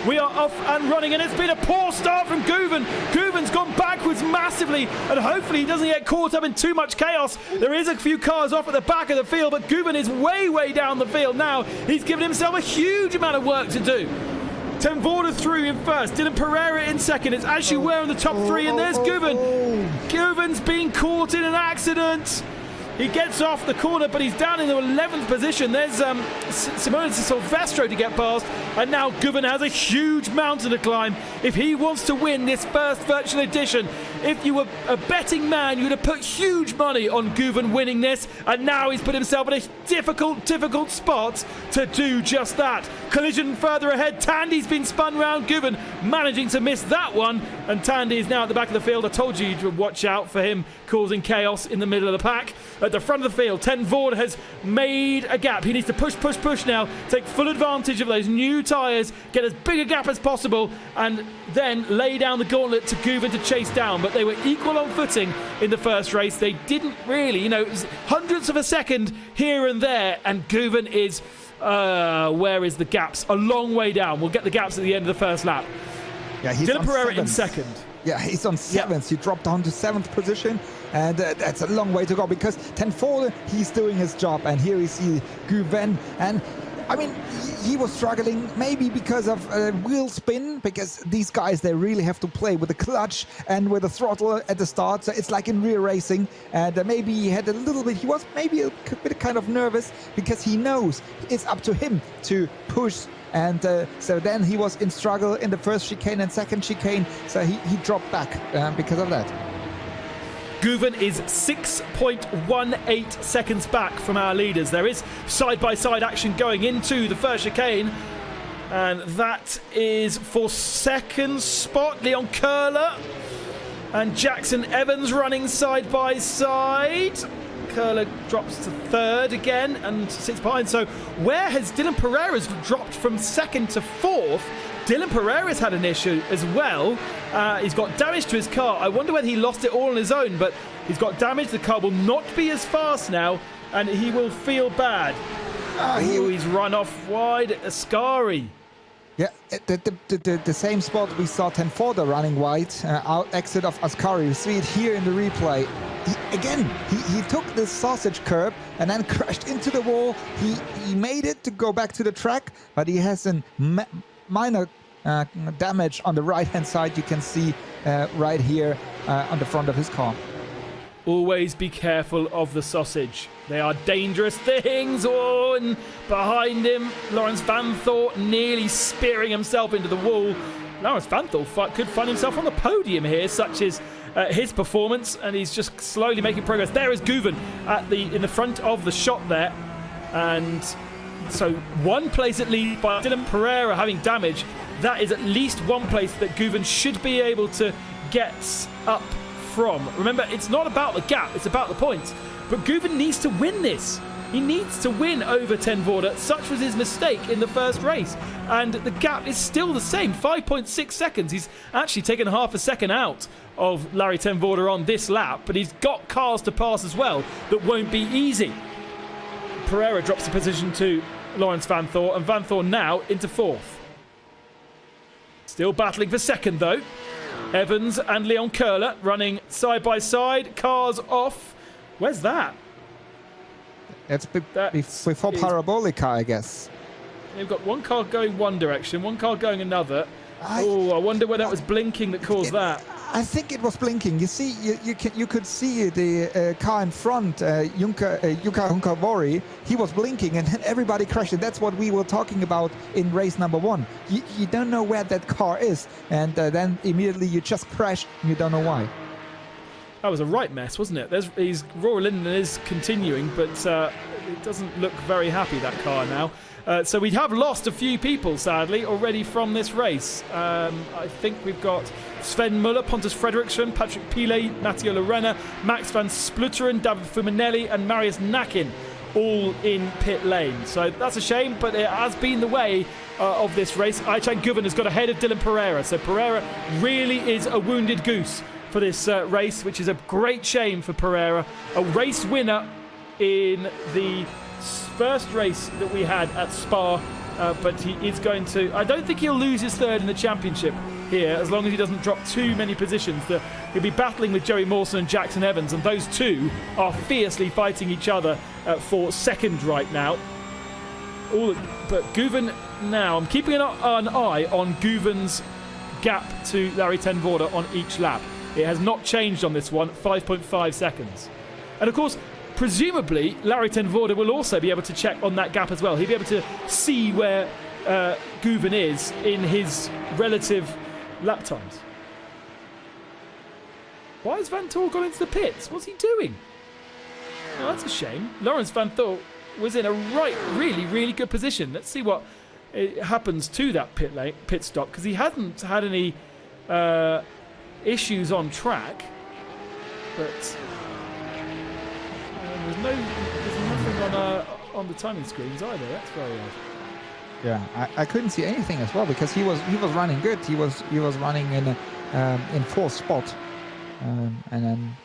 We are off and running, and it's been a poor start from Guven. Guven's gone backwards massively, and hopefully he doesn't get caught up in too much chaos. There is a few cars off at the back of the field, but Guven is way down the field now. He's given himself a huge amount of work to do. Ten Voorde through in first, Dylan Pereira in second. It's Ashley Ware in the top 3, and there's Guven. Guven's been caught in an accident. He gets off the corner, but he's down in the 11th position. There's Simone Silvestre to get past, and now Guven has a huge mountain to climb if he wants to win this first virtual edition. If you were a betting man, you would have put huge money on Guven winning this, and now he's put himself in a difficult spot to do just that. Collision further ahead. Tandy's been spun round. Guven managing to miss that one, and Tandy is now at the back of the field. I told you to watch out for him causing chaos in the middle of the pack. At the front of the field, Ten Voorde has made a gap. He needs to push now, take full advantage of those new tyres, get as big a gap as possible, and then lay down the gauntlet to Guven to chase down. But they were equal on footing in the first race. They didn't really, it was hundredths of a second here and there, and Guven is, where is the gaps? A long way down. We'll get the gaps at the end of the first lap. Yeah, he's Dylan Pereira in second. Yeah, he's on 7th. He dropped down to 7th position, and that's a long way to go because Ten Voorde, he's doing his job, and here we see Guven, and I mean, he was struggling maybe because of wheel spin, because these guys, they really have to play with the clutch and with the throttle at the start. So it's like in real racing, and maybe he had a little bit, he was maybe a bit kind of nervous because he knows it's up to him to push. And so then he was in struggle in the first chicane and second chicane, so he dropped back because of that. Guven is 6.18 seconds back from our leaders. There is side-by-side action going into the first chicane, and that is for second spot, Leon Köhler and Jackson Evans running side-by-side. Köhler drops to third again and sits behind. So where has Dylan Pereira's dropped from second to fourth? Dylan Pereira's had an issue as well. He's got damage to his car. I wonder whether he lost it all on his own, but he's got damage. The car will not be as fast now, and he will feel bad. He's run off wide. Ascari. Yeah, the same spot we saw Ten Voorde running wide, out exit of Ascari. You see it here in the replay. He took this sausage curb and then crashed into the wall. He made it to go back to the track, but he has a minor damage on the right-hand side. You can see right here on the front of his car. Always be careful of the sausage. They are dangerous things. Oh, and behind him, Lawrence Vanthal nearly spearing himself into the wall. Lawrence Vanthal could find himself on the podium here, such as his performance, and he's just slowly making progress. There is Guven in the front of the shot there, and so one place at least by Dylan Pereira having damage. That is at least one place that Guven should be able to get up from. Remember, it's not about the gap, it's about the points. But Guven needs to win this. He needs to win over Ten Voorde. Such was his mistake in the first race. And the gap is still the same, 5.6 seconds. He's actually taken half a second out of Larry Ten Voorde on this lap, but he's got cars to pass as well that won't be easy. Pereira drops the position to Lawrence Van Thor, and Van Thor now into fourth. Still battling for second though. Evans and Leon Köhler running side by side. Cars off. Where's that? It's before Parabolica, I guess. They've got one car going one direction, one car going another. I wonder whether that was blinking that caused that. I think it was blinking. You see, you could see the car in front, Yuka Hunkavori. He was blinking, and then everybody crashed. And that's what we were talking about in race number 1. You don't know where that car is, and then immediately you just crash, and you don't know why. That was a right mess, wasn't it? Rory Linden is continuing, but it doesn't look very happy, that car now. So we have lost a few people, sadly, already from this race. I think we've got Sven Muller, Pontus Fredriksson, Patrick Pile, Matteo Lorena, Max van Splutteren, David Fumanelli and Marius Nakin all in pit lane. So that's a shame, but it has been the way of this race. Ayhan Guven has got ahead of Dylan Pereira. So Pereira really is a wounded goose for this race, which is a great shame for Pereira. A race winner in the first race that we had at Spa, but he is going to... I don't think he'll lose his third in the championship here, as long as he doesn't drop too many positions. He'll be battling with Joey Mawson and Jackson Evans, and those two are fiercely fighting each other for second right now. But Guven now, I'm keeping an eye on Guven's gap to Larry Ten Voorde on each lap. It has not changed on this one, 5.5 seconds. And of course, presumably, Larry Ten Voorde will also be able to check on that gap as well. He'll be able to see where Guven is in his relative lap times. Why has Van Thor gone into the pits? What's he doing? Oh, that's a shame. Lawrence Van Thor was in a really good position. Let's see what happens to that pit stop, because he hasn't had any issues on track, but there's nothing on the timing screens either. That's very odd. Yeah, I couldn't see anything as well, because he was running good. He was running in fourth spot, and then.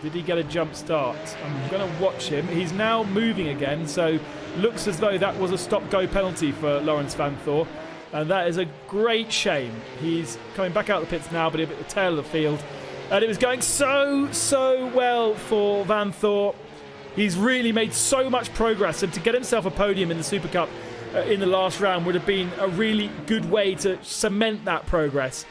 Did he get a jump start? I'm going to watch him. He's now moving again, so looks as though that was a stop-go penalty for Lawrence Van Thor. And that is a great shame. He's coming back out of the pits now, but at the tail of the field. And it was going so well for Van Thor. He's really made so much progress, and to get himself a podium in the Super Cup in the last round would have been a really good way to cement that progress.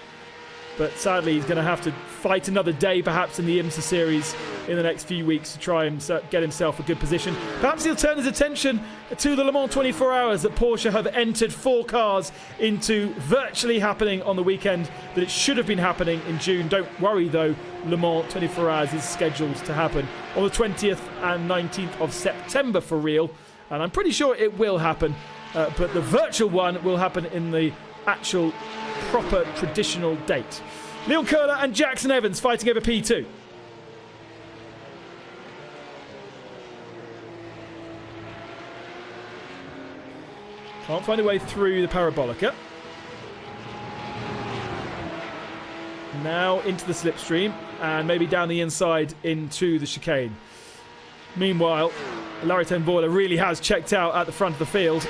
But sadly, he's going to have to fight another day, perhaps in the IMSA series in the next few weeks, to try and get himself a good position. Perhaps he'll turn his attention to the Le Mans 24 Hours that Porsche have entered 4 cars into virtually happening on the weekend that it should have been happening in June. Don't worry, though, Le Mans 24 Hours is scheduled to happen on the 20th and 19th of September for real. And I'm pretty sure it will happen, but the virtual one will happen in the actual proper traditional date. Leon Köhler and Jackson Evans fighting over P2. Can't find a way through the Parabolica. Now into the slipstream, and maybe down the inside into the chicane. Meanwhile, Larry Ten Voorde really has checked out at the front of the field.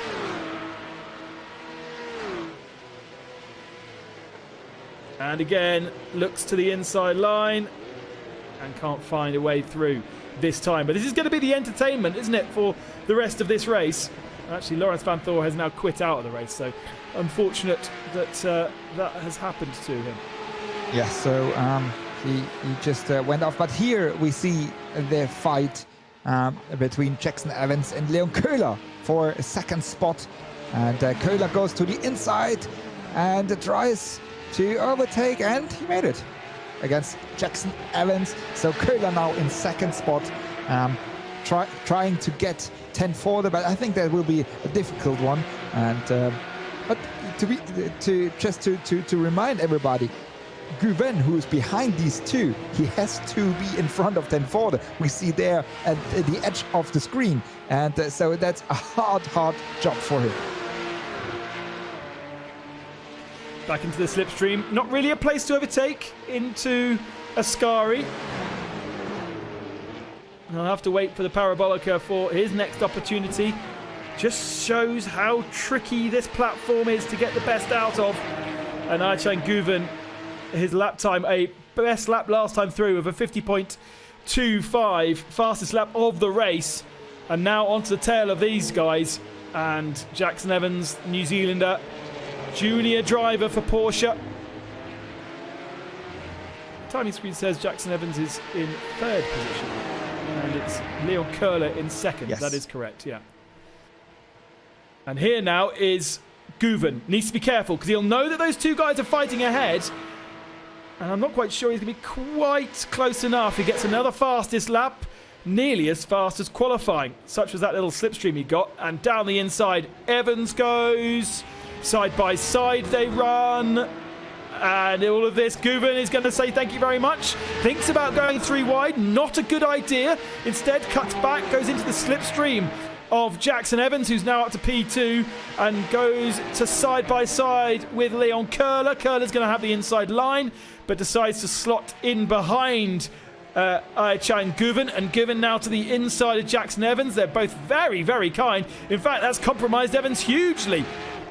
And again, looks to the inside line and can't find a way through this time. But this is going to be the entertainment, isn't it, for the rest of this race? Actually, Lawrence Van Thor has now quit out of the race, so unfortunate that that has happened to him. Yeah, so he just went off. But here we see the fight between Jackson Evans and Leon Köhler for a second spot. And Köhler goes to the inside and tries to overtake, and he made it against Jackson Evans. So Köhler now in second spot, trying to get Ten Voorde, but I think that will be a difficult one. And but to remind everybody, Guven, who's behind these two, he has to be in front of Tenforde. We see there at the edge of the screen. And so that's a hard job for him. Back into the slipstream. Not really a place to overtake into Ascari. I'll have to wait for the Parabolica for his next opportunity. Just shows how tricky this platform is to get the best out of. And Ayhan Guven, his lap time, a best lap last time through of a 50.25, fastest lap of the race. And now onto the tail of these guys. And Jackson Evans, New Zealander, junior driver for Porsche. The timing screen says Jackson Evans is in 3rd position. And it's Leon Köhler in 2nd. Yes. That is correct, yeah. And here now is Guven. Needs to be careful because he'll know that those two guys are fighting ahead. And I'm not quite sure he's going to be quite close enough. He gets another fastest lap, nearly as fast as qualifying. Such was that little slipstream he got. And down the inside, Evans goes. Side by side they run. And all of this, Guven is going to say thank you very much. Thinks about going 3 wide. Not a good idea. Instead, cuts back, goes into the slipstream of Jackson Evans, who's now up to P2, and goes to side by side with Leon Köhler. Köhler's going to have the inside line, but decides to slot in behind Ayhan Guven, and Guven now to the inside of Jackson Evans. They're both very, very kind. In fact, that's compromised Evans hugely.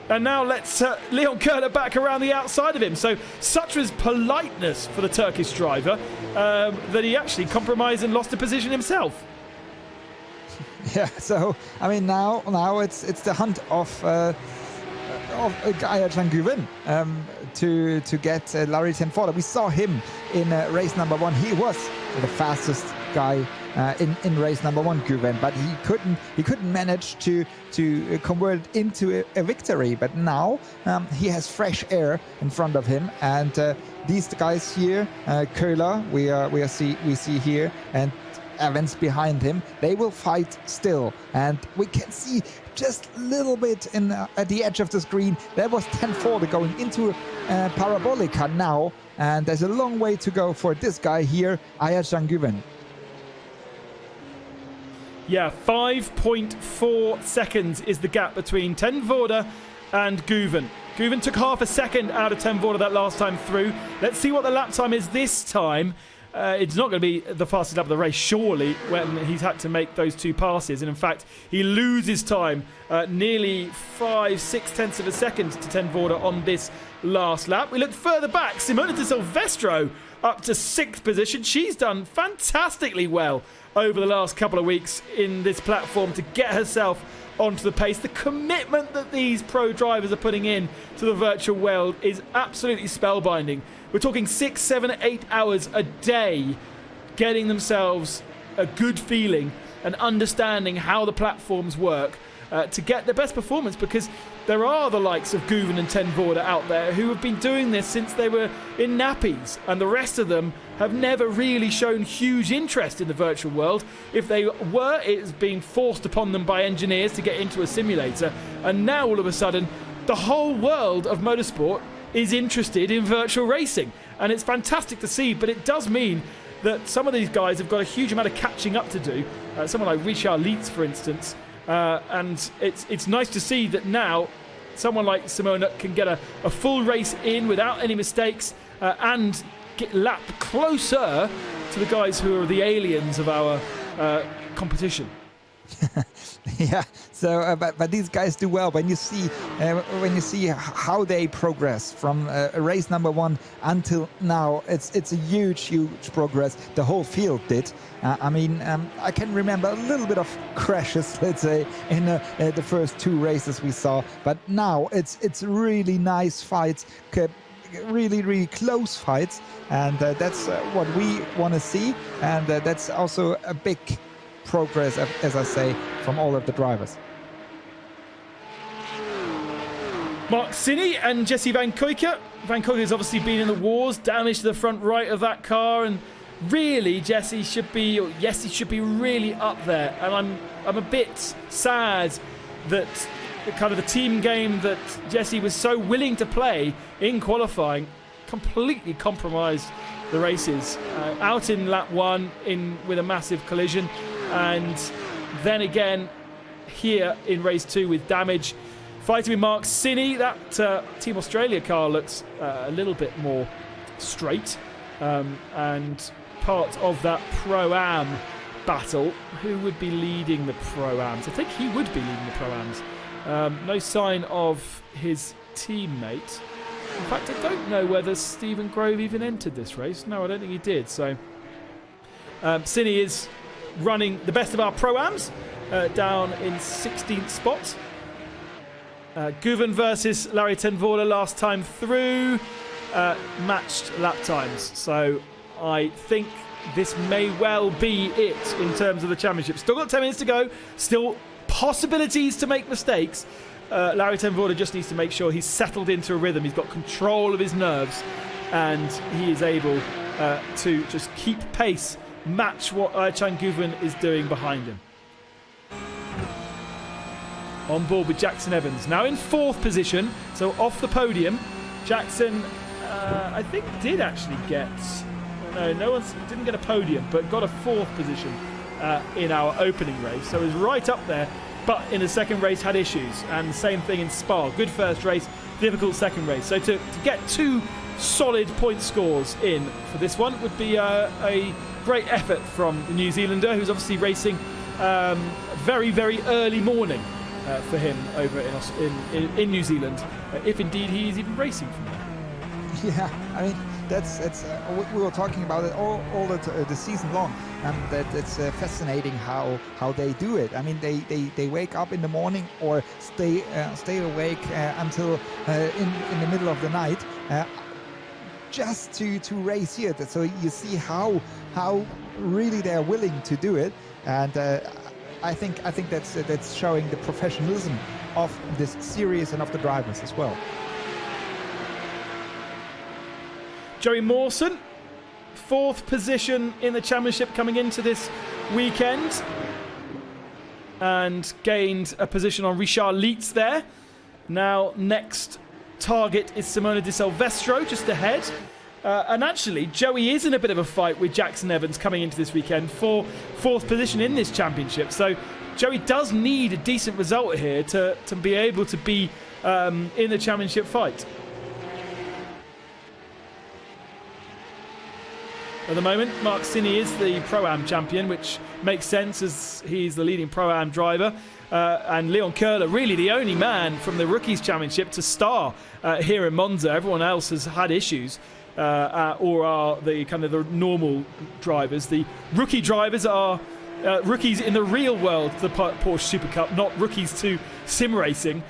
And now let's Leon Köhler back around the outside of him. So such was politeness for the Turkish driver that he actually compromised and lost a position himself. Yeah, so I mean now it's the hunt of Ayhan Guven to get Larry Tenforde. We saw him in race number 1. He was the fastest guy in race number 1, Guven, but he couldn't manage to convert it into a victory. But now he has fresh air in front of him, and these guys here, Köhler, we see here, and Evans behind him, they will fight still. And we can see just a little bit at the edge of the screen, there was Tenforde going into Parabolica now, and there's a long way to go for this guy here, Ayhan Guven. Yeah, 5.4 seconds is the gap between Tenforde and Guven. Guven took half a second out of Tenforde that last time through. Let's see what the lap time is this time. It's not going to be the fastest lap of the race, surely, when he's had to make those 2 passes. And in fact, he loses time, nearly 5-6 tenths of a second to Tenforde on this last lap. We look further back. Simona de Silvestro up to 6th position. She's done fantastically well over the last couple of weeks in this platform to get herself onto the pace. The commitment that these pro drivers are putting in to the virtual world is absolutely spellbinding. We're talking 6, 7, 8 hours a day getting themselves a good feeling and understanding how the platforms work to get the best performance, because there are the likes of Guven and Tenforde out there who have been doing this since they were in nappies, and the rest of them have never really shown huge interest in the virtual world. If they were, it's being forced upon them by engineers to get into a simulator, and now all of a sudden the whole world of motorsport is interested in virtual racing, and it's fantastic to see. But it does mean that some of these guys have got a huge amount of catching up to do. Someone like Richard Lietz, for instance, and it's nice to see that now someone like Simona can get a full race in without any mistakes and get lapped closer to the guys who are the aliens of our competition. Yeah, so but these guys do well when you see how they progress from race number 1 until now. It's a huge progress. The whole field did. I mean, I can remember a little bit of crashes, let's say, in the first 2 races we saw, but now it's really nice fights, really close fights, and that's what we want to see, and that's also a big progress, as I say, from all of the drivers. Mark Sinny and Jesse Van Kuijken. Van Kuijken has obviously been in the wars, damage to the front right of that car, and really Jesse should be really up there. And I'm a bit sad that the team game that Jesse was so willing to play in qualifying completely compromised the races. Out in lap 1 with a massive collision, and then again here in race 2 with damage. Fighting with Mark Sinney. That Team Australia car looks a little bit more straight, and part of that Pro-Am battle. Who would be leading the Pro-Ams? I think he would be leading the Pro-Ams. No sign of his teammate. In fact, I don't know whether Stephen Grove even entered this race. No, I don't think he did. So Sinney is running the best of our Pro-Ams, down in 16th spot. Guven versus Larry Tenvola last time through, matched lap times. So I think this may well be it in terms of the championship. Still got 10 minutes to go. Still possibilities to make mistakes. Larry Tenvola just needs to make sure he's settled into a rhythm. He's got control of his nerves, and he is able to just keep pace, match what Ayçhan Guven is doing behind him. On board with Jackson Evans, now in 4th position, so off the podium. Jackson, I think, did actually get... No one didn't get a podium, but got a 4th position in our opening race. So it was right up there, but in the second race had issues. And the same thing in Spa. Good first race, difficult second race. So to get 2 solid point scores in for this one would be a great effort from the New Zealander, who's obviously racing very, very early morning for him over in New Zealand, if indeed he is even racing from there. Yeah, I mean, that's we were talking about it all the season long, that it's fascinating how they do it. I mean, they wake up in the morning or stay awake until in the middle of the night, just to race here. So you see how really they're willing to do it, and I think that's showing the professionalism of this series and of the drivers as well. Joey Mawson, 4th position in the championship coming into this weekend, and gained a position on Richard Lietz there. Now next target is Simona Di Silvestro, just ahead. And actually, Joey is in a bit of a fight with Jackson Evans coming into this weekend for 4th position in this championship. So Joey does need a decent result here to be able to be in the championship fight. At the moment, Mark Sinney is the Pro-Am champion, which makes sense as he's the leading Pro-Am driver. And Leon Köhler, really the only man from the Rookies Championship to star here in Monza. Everyone else has had issues, or are the kind of the normal drivers. The rookie drivers are rookies in the real world, the Porsche Super Cup, not rookies to sim racing,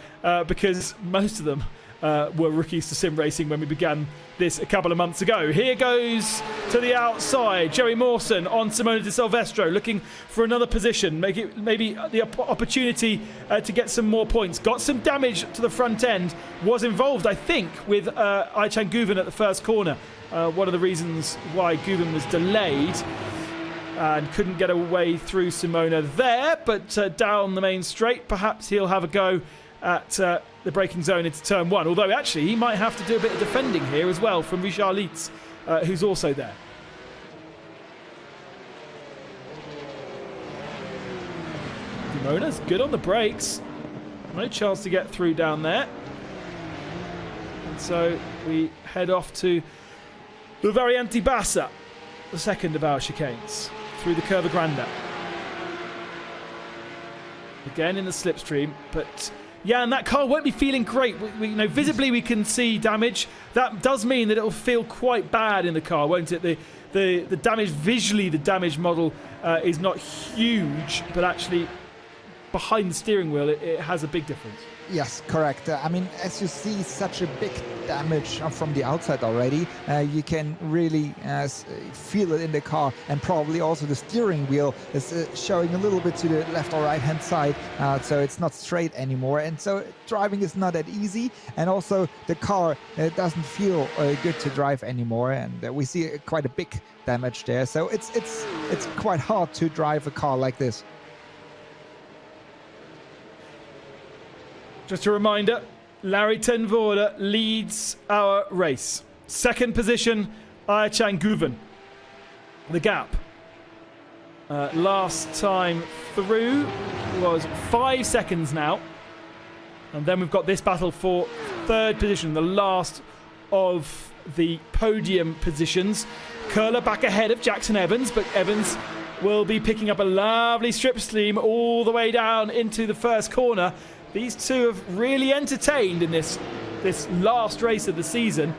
because most of them were rookies to sim racing when we began this a couple of months ago. Here goes to the outside Joey Mawson on Simona Di Silvestro, looking for another position, maybe the opportunity to get some more points. Got some damage to the front end, was involved, I think, with Ayçhan Guven at the first corner. One of the reasons why Guven was delayed and couldn't get away through Simona there, but down the main straight, perhaps he'll have a go at the braking zone into turn 1, although actually he might have to do a bit of defending here as well from Richard Lietz, who's also there. Simona's good on the brakes, no chance to get through down there, and so we head off to the Variante Bassa, the second of our chicanes, through the Curva Grande. Again in the slipstream, but yeah, and that car won't be feeling great. We you know, visibly we can see damage. That does mean that it'll feel quite bad in the car, won't it? The damage, visually the damage model is not huge, but actually behind the steering wheel it has a big difference. Yes, correct. I mean, as you see such a big damage from the outside already, you can really feel it in the car, and probably also the steering wheel is showing a little bit to the left or right hand side, so it's not straight anymore, and so driving is not that easy, and also the car doesn't feel good to drive anymore, and we see quite a big damage there, so it's quite hard to drive a car like this. Just a reminder, Larry Tenvola leads our race. Second position, Ayachan Guven. The gap last time through was 5 seconds now. And then we've got this battle for third position, the last of the podium positions. Curler back ahead of Jackson Evans, but Evans will be picking up a lovely slipstream all the way down into the first corner. These two have really entertained in this last race of the season.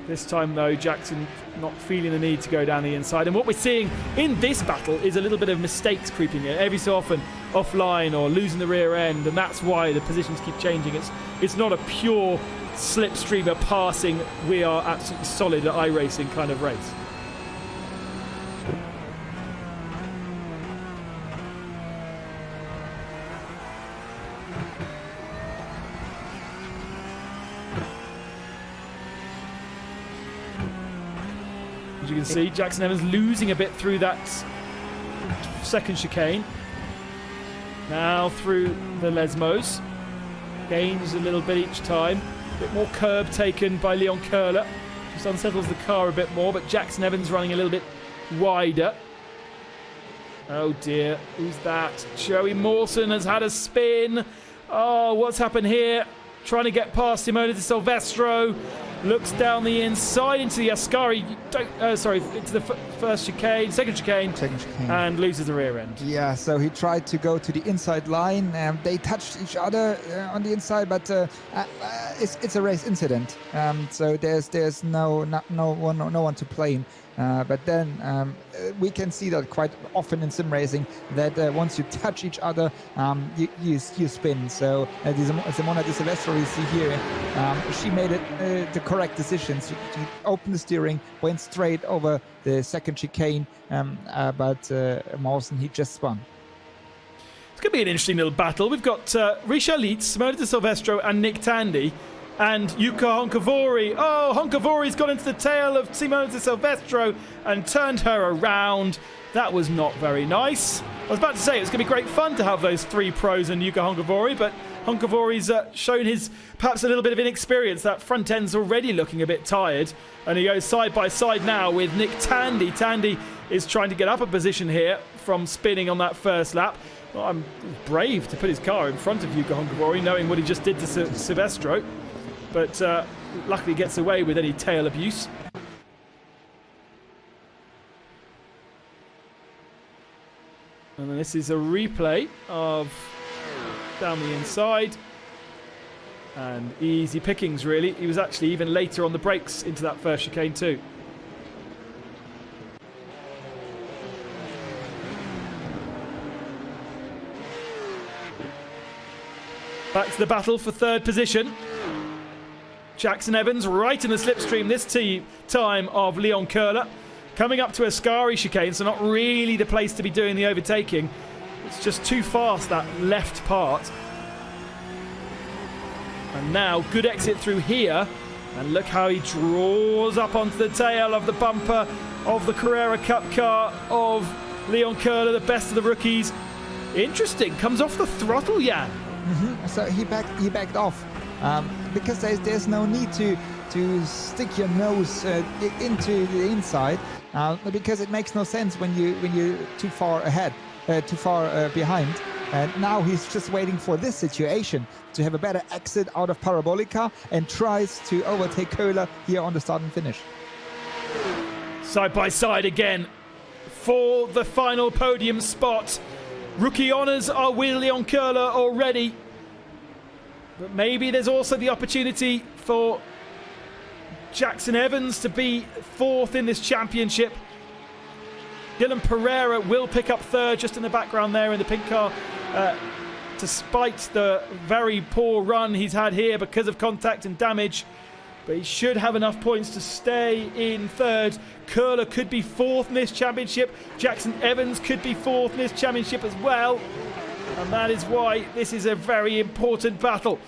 This time, though, Jackson not feeling the need to go down the inside. And what we're seeing in this battle is a little bit of mistakes creeping in. Every so often, offline or losing the rear end. And that's why the positions keep changing. It's not a pure slipstreamer passing, we are absolutely solid at iRacing kind of race. As you can see, Jackson Evans losing a bit through that second chicane. Now through the Lesmos. Gains a little bit each time. A bit more curb taken by Leon Curler. Just unsettles the car a bit more, but Jackson Evans running a little bit wider. Oh dear, who's that? Joey Mawson has had a spin. Oh, what's happened here? Trying to get past Simona de Silvestro. Looks down the inside into the Ascari. Into the second chicane, and loses the rear end. Yeah, so he tried to go to the inside line. They touched each other on the inside, but it's a race incident. So there's no one to blame. But then we can see that quite often in sim racing that once you touch each other, you spin. So Simona de Silvestro, we see here, she made it the correct decision. She opened the steering, went straight over the second chicane, but Mawson, he just spun. It's going to be an interesting little battle. We've got Richard Lietz, Simona de Silvestro and Nick Tandy. And Yuka Honkavori. Oh, Honkavori's got into the tail of Simona de Silvestro and turned her around. That was not very nice. I was about to say it's going to be great fun to have those three pros and Yuka Honkavori, but Honkavori's shown his perhaps a little bit of inexperience. That front end's already looking a bit tired. And he goes side by side now with Nick Tandy. Tandy is trying to get up a position here from spinning on that first lap. Well, I'm brave to put his car in front of Yuka Honkavori, knowing what he just did to Silvestro. But luckily gets away with any tail abuse. And then this is a replay of down the inside. And easy pickings, really. He was actually even later on the brakes into that first chicane too. Back to the battle for third position. Jackson Evans right in the slipstream this time of Leon Curler. Coming up to Ascari chicane, so not really the place to be doing the overtaking. It's just too fast, that left part. And now, good exit through here. And look how he draws up onto the tail of the bumper of the Carrera Cup car of Leon Curler, the best of the rookies. Interesting, comes off the throttle, Jan. So he backed off. Because there's no need to stick your nose into the inside, because it makes no sense when you're too far ahead, too far behind. And now he's just waiting for this situation to have a better exit out of Parabolica and tries to overtake Köhler here on the start and finish. Side by side again for the final podium spot. Rookie honours are with Leon Köhler already. But maybe there's also the opportunity for Jackson Evans to be fourth in this championship. Dylan Pereira will pick up third just in the background there in the pink car. Despite the very poor run he's had here because of contact and damage. But he should have enough points to stay in third. Köhler could be fourth in this championship. Jackson Evans could be fourth in this championship as well. And that is why this is a very important battle.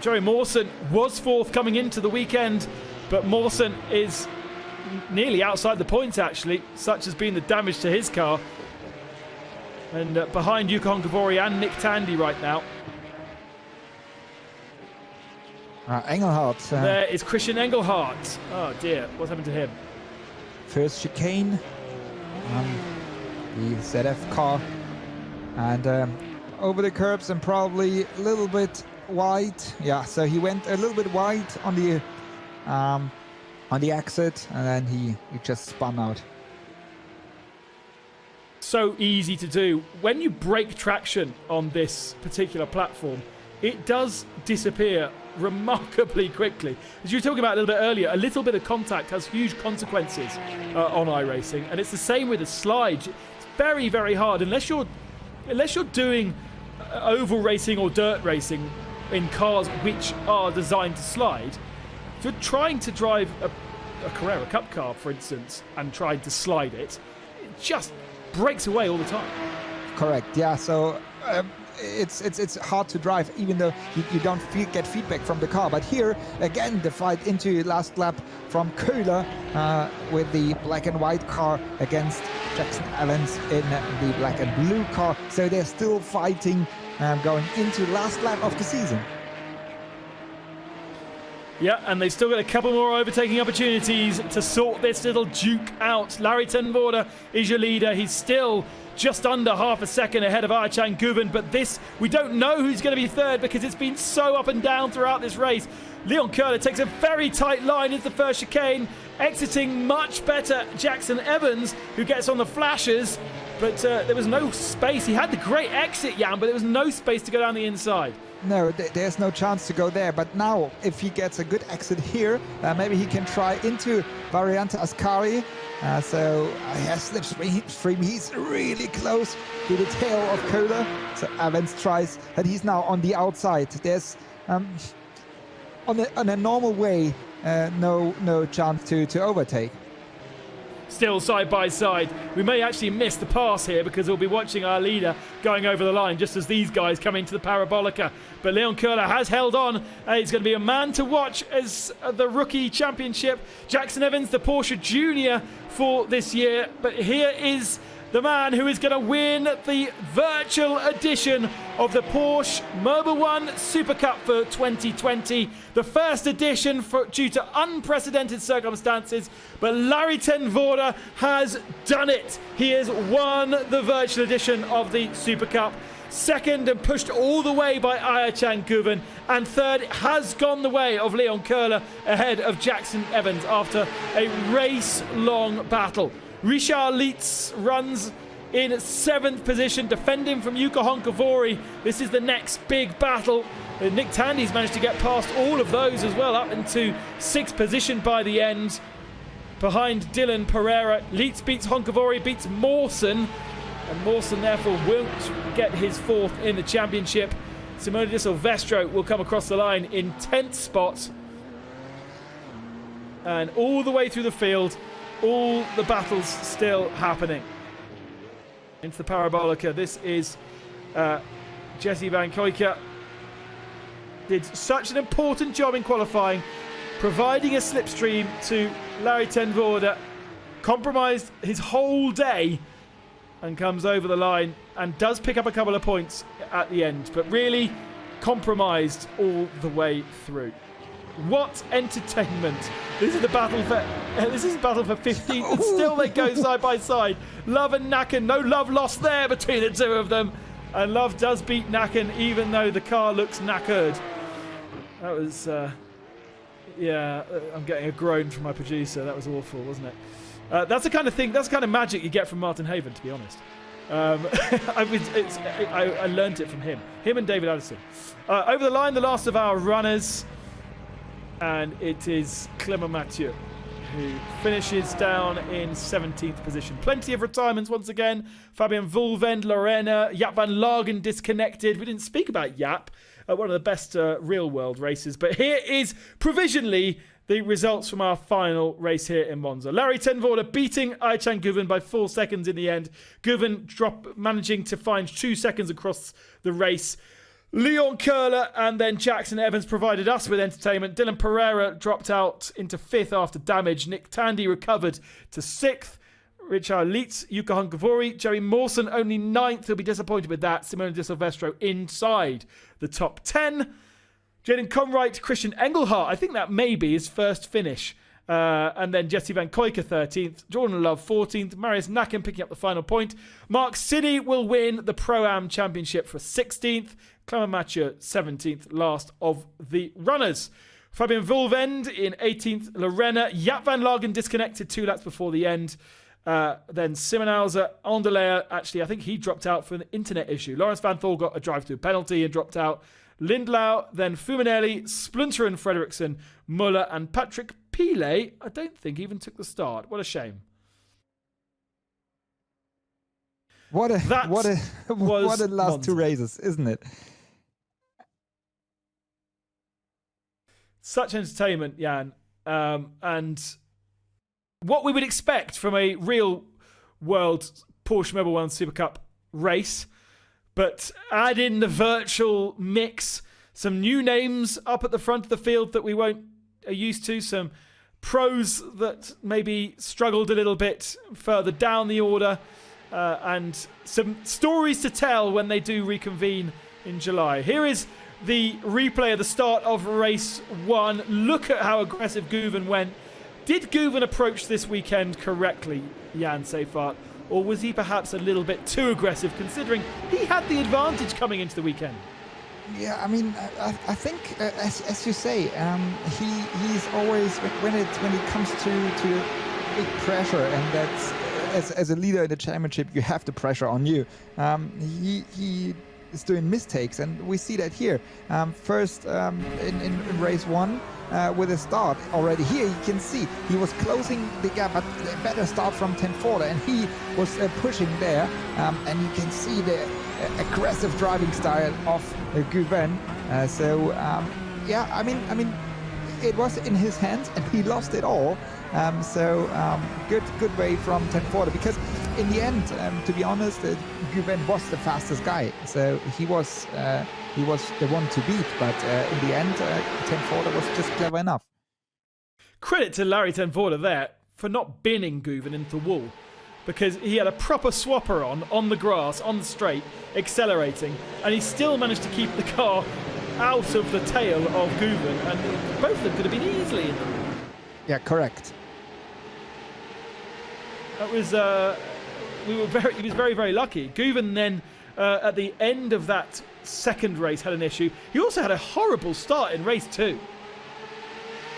Joey Mawson was fourth coming into the weekend, but Mawson is nearly outside the points actually. Such has been the damage to his car. And behind Yuka Honkavori and Nick Tandy right now. Engelhardt. There is Christian Engelhardt. Oh dear, what's happened to him? First chicane. The ZF car. And over the curbs and probably a little bit wide. Yeah, so he went a little bit wide on the exit, and then he just spun out. So easy to do. When you break traction on this particular platform, it does disappear remarkably quickly. As you were talking about a little bit earlier, a little bit of contact has huge consequences on iRacing, and it's the same with a slide. It's very, very hard unless you're doing oval racing or dirt racing in cars which are designed to slide. If you're trying to drive a Carrera Cup car, for instance, and trying to slide it, it just breaks away all the time. Correct. Yeah. So it's hard to drive, even though you don't get feedback from the car. But here again, the fight into last lap from Köhler with the black and white car against Jackson Evans in the black and blue car. So they're still fighting going into last lap of the season. Yeah, and they've still got a couple more overtaking opportunities to sort this little duke out. Larry ten Voorde is your leader. He's still just under half a second ahead of Ayhancan Guven, but this, we don't know who's going to be third because it's been so up and down throughout this race. Leon Köhler takes a very tight line into the first chicane, exiting much better Jackson Evans, who gets on the flashers, but there was no space. He had the great exit, Jan, but there was no space to go down the inside. No, there's no chance to go there. But now, if he gets a good exit here, maybe he can try into Variante Ascari. So he has slipstream. He's really close to the tail of Köhler. So Evans tries, and he's now on the outside. There's on a normal way, no chance to overtake. Still side by side. We may actually miss the pass here because we'll be watching our leader going over the line just as these guys come into the Parabolica. But Leon Köhler has held on. He's going to be a man to watch as the rookie championship. Jackson Evans, the Porsche Junior for this year. But here is the man who is going to win the virtual edition of the Porsche Mobil 1 Super Cup for 2020. The first edition due to unprecedented circumstances, but Larry ten Voorde has done it. He has won the virtual edition of the Super Cup. Second and pushed all the way by Ayhancan Guven, and third has gone the way of Leon Köhler ahead of Jackson Evans after a race-long battle. Richard Lietz runs in 7th position, defending from Jukka Honkavuori. This is the next big battle. Nick Tandy's managed to get past all of those as well, up into 6th position by the end. Behind Dylan Pereira, Lietz beats Honkavuori, beats Mawson, and Mawson therefore won't get his 4th in the championship. Simone Di Silvestro will come across the line in 10th spot. And all the way through the field, all the battles still happening. Into the Parabolica. This is Jesse Van Kuijken. Did such an important job in qualifying, providing a slipstream to Larry ten Voorde, compromised his whole day, and comes over the line and does pick up a couple of points at the end, but really compromised all the way through. What entertainment! This is the battle for 15th, and still they go side by side. Love and Nacken, no love lost there between the two of them, and Love does beat Nacken even though the car looks knackered. That was, I'm getting a groan from my producer. That was awful, wasn't it? That's the kind of thing. That's the kind of magic you get from Martin Haven, to be honest. I learned it from him and David Addison. Over the line, the last of our runners. And it is Clément Mathieu who finishes down in 17th position. Plenty of retirements once again. Fabian Wohlwend, Lorena, Jaap van Lagen disconnected. We didn't speak about Jaap, one of the best real-world races. But here is provisionally the results from our final race here in Monza. Larry ten Voorde beating Ayhancan Guven by 4 seconds in the end. Guven managing to find 2 seconds across the race. Leon Köhler and then Jackson Evans provided us with entertainment. Dylan Pereira dropped out into 5th after damage. Nick Tandy recovered to 6th. Richard Lietz, Jukka Honkavuori, Jerry Mawson only 9th. He'll be disappointed with that. Simone Di Silvestro inside the top 10. Jaden Conright, Christian Engelhardt, I think that may be his first finish. And then Jesse Van Koyke 13th, Jordan Love 14th, Marius Nacken picking up the final point. Mark Sidney will win the Pro-Am Championship for 16th, Clement Mathieu 17th, last of the runners. Fabian Vulvend in 18th, Lorena. Jaap van Lagen disconnected 2 laps before the end. Then Simonhauser, Andelaer, actually I think he dropped out for an internet issue. Lawrence Van Thor got a drive-through penalty and dropped out. Lindlau, then Fuminelli, Splunter and Fredriksson, Muller and Patrick Pile, I don't think even took the start. What a shame. What a last Monza. 2 races, isn't it? Such entertainment, Jan. And what we would expect from a real world Porsche Mobil 1 Super Cup race. But add in the virtual mix, some new names up at the front of the field that we won't are used to, some pros that maybe struggled a little bit further down the order, and some stories to tell when they do reconvene in July. Here is the replay of the start of race 1. Look at how aggressive Guven went. Did Guven approach this weekend correctly, Jan Seifert? Or was he perhaps a little bit too aggressive, considering he had the advantage coming into the weekend? Yeah, I mean, I think, as you say, he's always, when it comes to big pressure, and that's, as a leader in the championship, you have the pressure on you. He is doing mistakes, and we see that here. First, in race 1, with a start already here, you can see he was closing the gap, but a better start from Tenfjord, and he was pushing there, and you can see the aggressive driving style of Guven. Yeah, I mean, it was in his hands, and he lost it all. Good way from Tenfjord, because in the end, to be honest, Guven was the fastest guy, so he was the one to beat, but in the end, Tenfjord was just clever enough. Credit to Larry Tenfjord there for not binning Guven into the wall, because he had a proper swapper on the grass, on the straight, accelerating, and he still managed to keep the car out of the tail of Guven, and both of them could have been easily in the wall. Yeah, correct. That was he was very, very lucky. Guven then at the end of that second race had an issue. He also had a horrible start in race 2.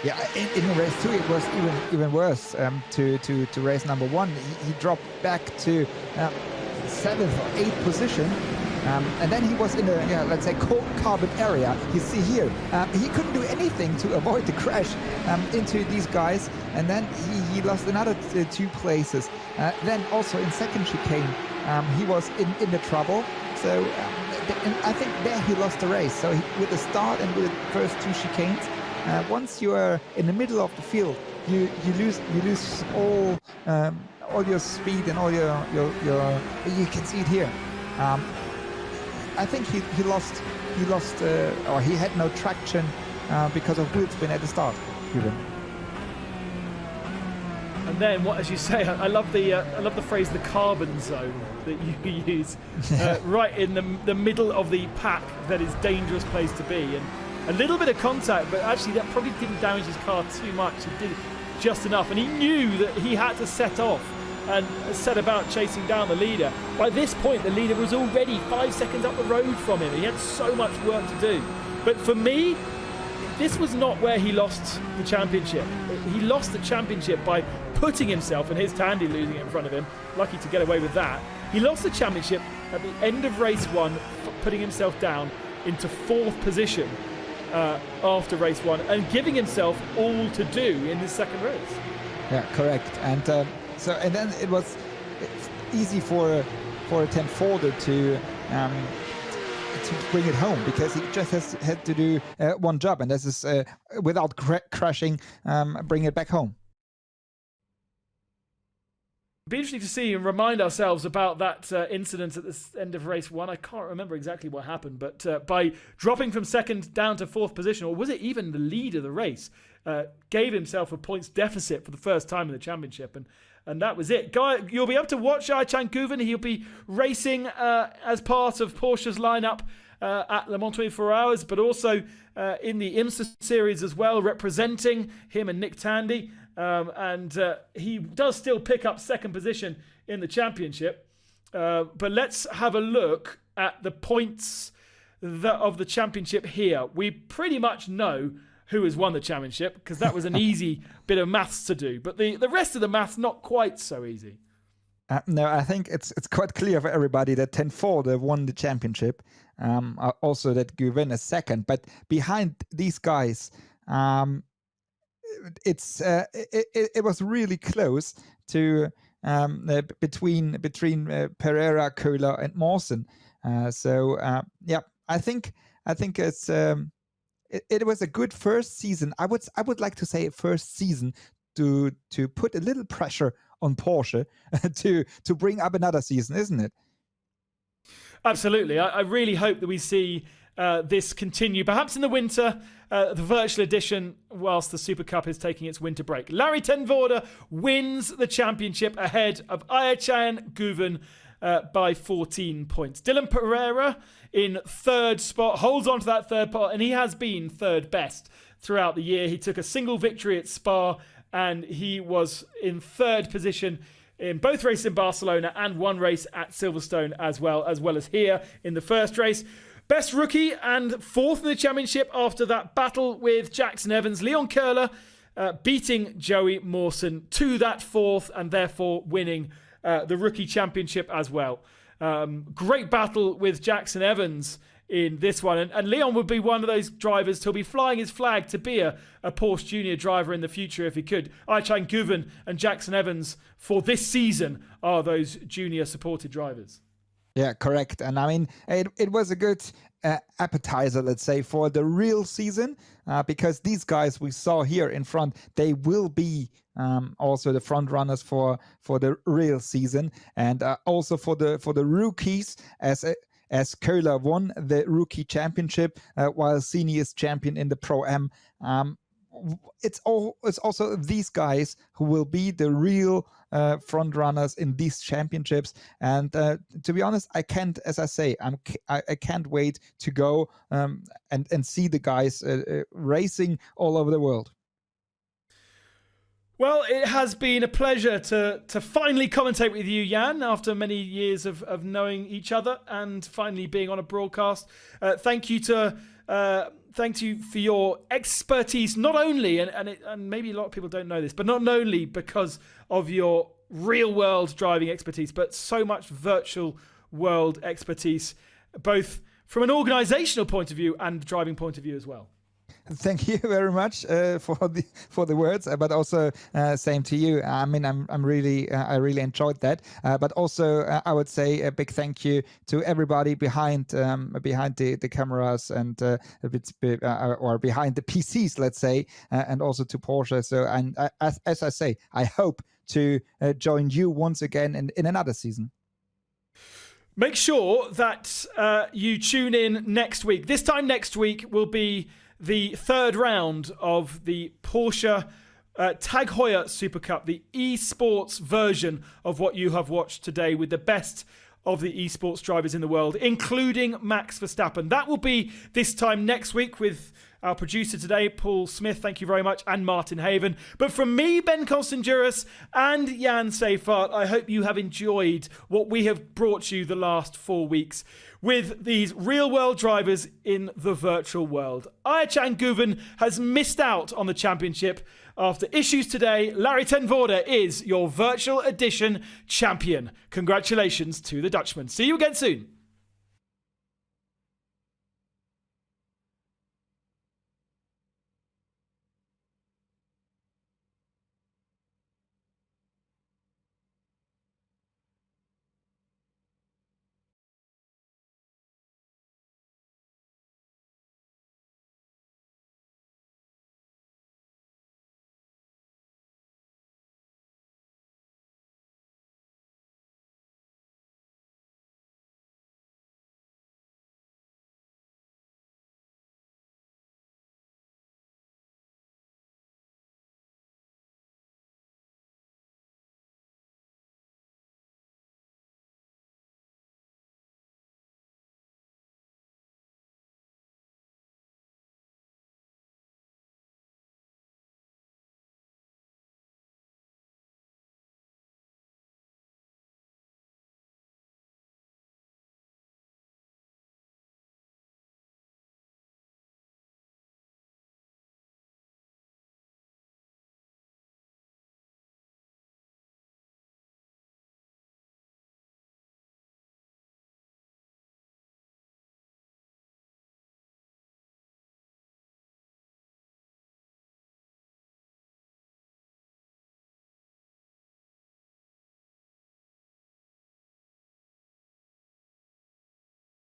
Yeah, in race 2 it was even worse. To race number 1, he dropped back to 7th or 8th position, and then he was in a let's say cold carbon area. You see here, he couldn't do anything to avoid the crash into these guys, and then he lost another 2 places. Then also in second chicane, he was in the trouble. So and I think there he lost the race. So with the start and with the first 2 chicanes, once you are in the middle of the field, you lose all your speed and all your you can see it here. I think he lost or he had no traction because of wheel spin at the start even. And then, what, as you say, I love the phrase "the carbon zone" that you use, right in the middle of the pack. That is dangerous place to be, and a little bit of contact, but actually that probably didn't damage his car too much. It did just enough, and he knew that he had to set off and set about chasing down the leader. By this point, the leader was already 5 seconds up the road from him. He had so much work to do. But for me, this was not where he lost the championship. He lost the championship by putting himself, and here's Tandy losing it in front of him, lucky to get away with that. He lost the championship at the end of race 1, putting himself down into 4th position after race 1, and giving himself all to do in the second race. Yeah, correct. And then it was easy for Tenfjord to bring it home, because he just had to do one job, and this is without crashing, bring it back home. It'd be interesting to see and remind ourselves about that incident at the end of race 1. I can't remember exactly what happened, but by dropping from 2nd down to 4th position, or was it even the lead of the race, gave himself a points deficit for the first time in the championship, and that was it. Guy, you'll be able to watch Aycan Guven. He'll be racing as part of Porsche's lineup at Le Mans 24 Hours, but also in the IMSA series as well, representing him and Nick Tandy. And he does still pick up second position in the championship. But let's have a look at the points of the championship here. We pretty much know who has won the championship because that was an easy bit of maths to do. But the rest of the maths, not quite so easy. No, I think it's quite clear for everybody that 10-4 won the championship. Also that Guven is second. But behind these guys, it was really close to between Pereira, Köhler, and Mawson. I think it's it was a good first season. I would like to say first season to put a little pressure on Porsche to bring up another season, isn't it? Absolutely. I really hope that we see this continue, perhaps in the winter, the virtual edition, whilst the Super Cup is taking its winter break. Larry ten Voorde wins the championship ahead of Ayhancan Guven by 14 points. Dylan Pereira in third spot, holds on to that third spot, and he has been third best throughout the year. He took a single victory at Spa, and he was in third position in both races in Barcelona and one race at Silverstone as well as here in the first race. Best rookie and fourth in the championship after that battle with Jackson Evans. Leon Köhler beating Joey Mawson to that fourth and therefore winning the rookie championship as well. Great battle with Jackson Evans in this one. And Leon would be one of those drivers who'll be flying his flag to be a Porsche Junior driver in the future if he could. Ayhancan Guven and Jackson Evans for this season are those junior supported drivers. Yeah, correct. And I mean, it was a good appetizer, let's say, for the real season, because these guys we saw here in front, they will be also the front runners for the real season, and also for the rookies, as Köhler won the rookie championship while Sini is champion in the Pro-Am. It's also these guys who will be the real front runners in these championships. And to be honest, I can't wait to go and see the guys racing all over the world. Well, it has been a pleasure to finally commentate with you, Jan, after many years of knowing each other and finally being on a broadcast. Thank you for your expertise, not only, and maybe a lot of people don't know this, but not only because of your real world driving expertise, but so much virtual world expertise, both from an organizational point of view and driving point of view as well. Thank you very much for the words, but also same to you. I mean, I really enjoyed that. But also, I would say a big thank you to everybody behind the cameras and or behind the PCs, let's say, and also to Porsche. So, and as I say, I hope to join you once again in another season. Make sure that you tune in next week. This time next week will be the third round of the Porsche Tag Heuer Super Cup, the esports version of what you have watched today with the best of the esports drivers in the world, including Max Verstappen. That will be this time next week with our producer today, Paul Smith, thank you very much, and Martin Haven. But from me, Ben Constanduris, and Jan Seifert, I hope you have enjoyed what we have brought you the last 4 weeks with these real-world drivers in the virtual world. Ayhancan Guven has missed out on the championship. After issues today, Larry ten Voorde is your virtual edition champion. Congratulations to the Dutchman. See you again soon.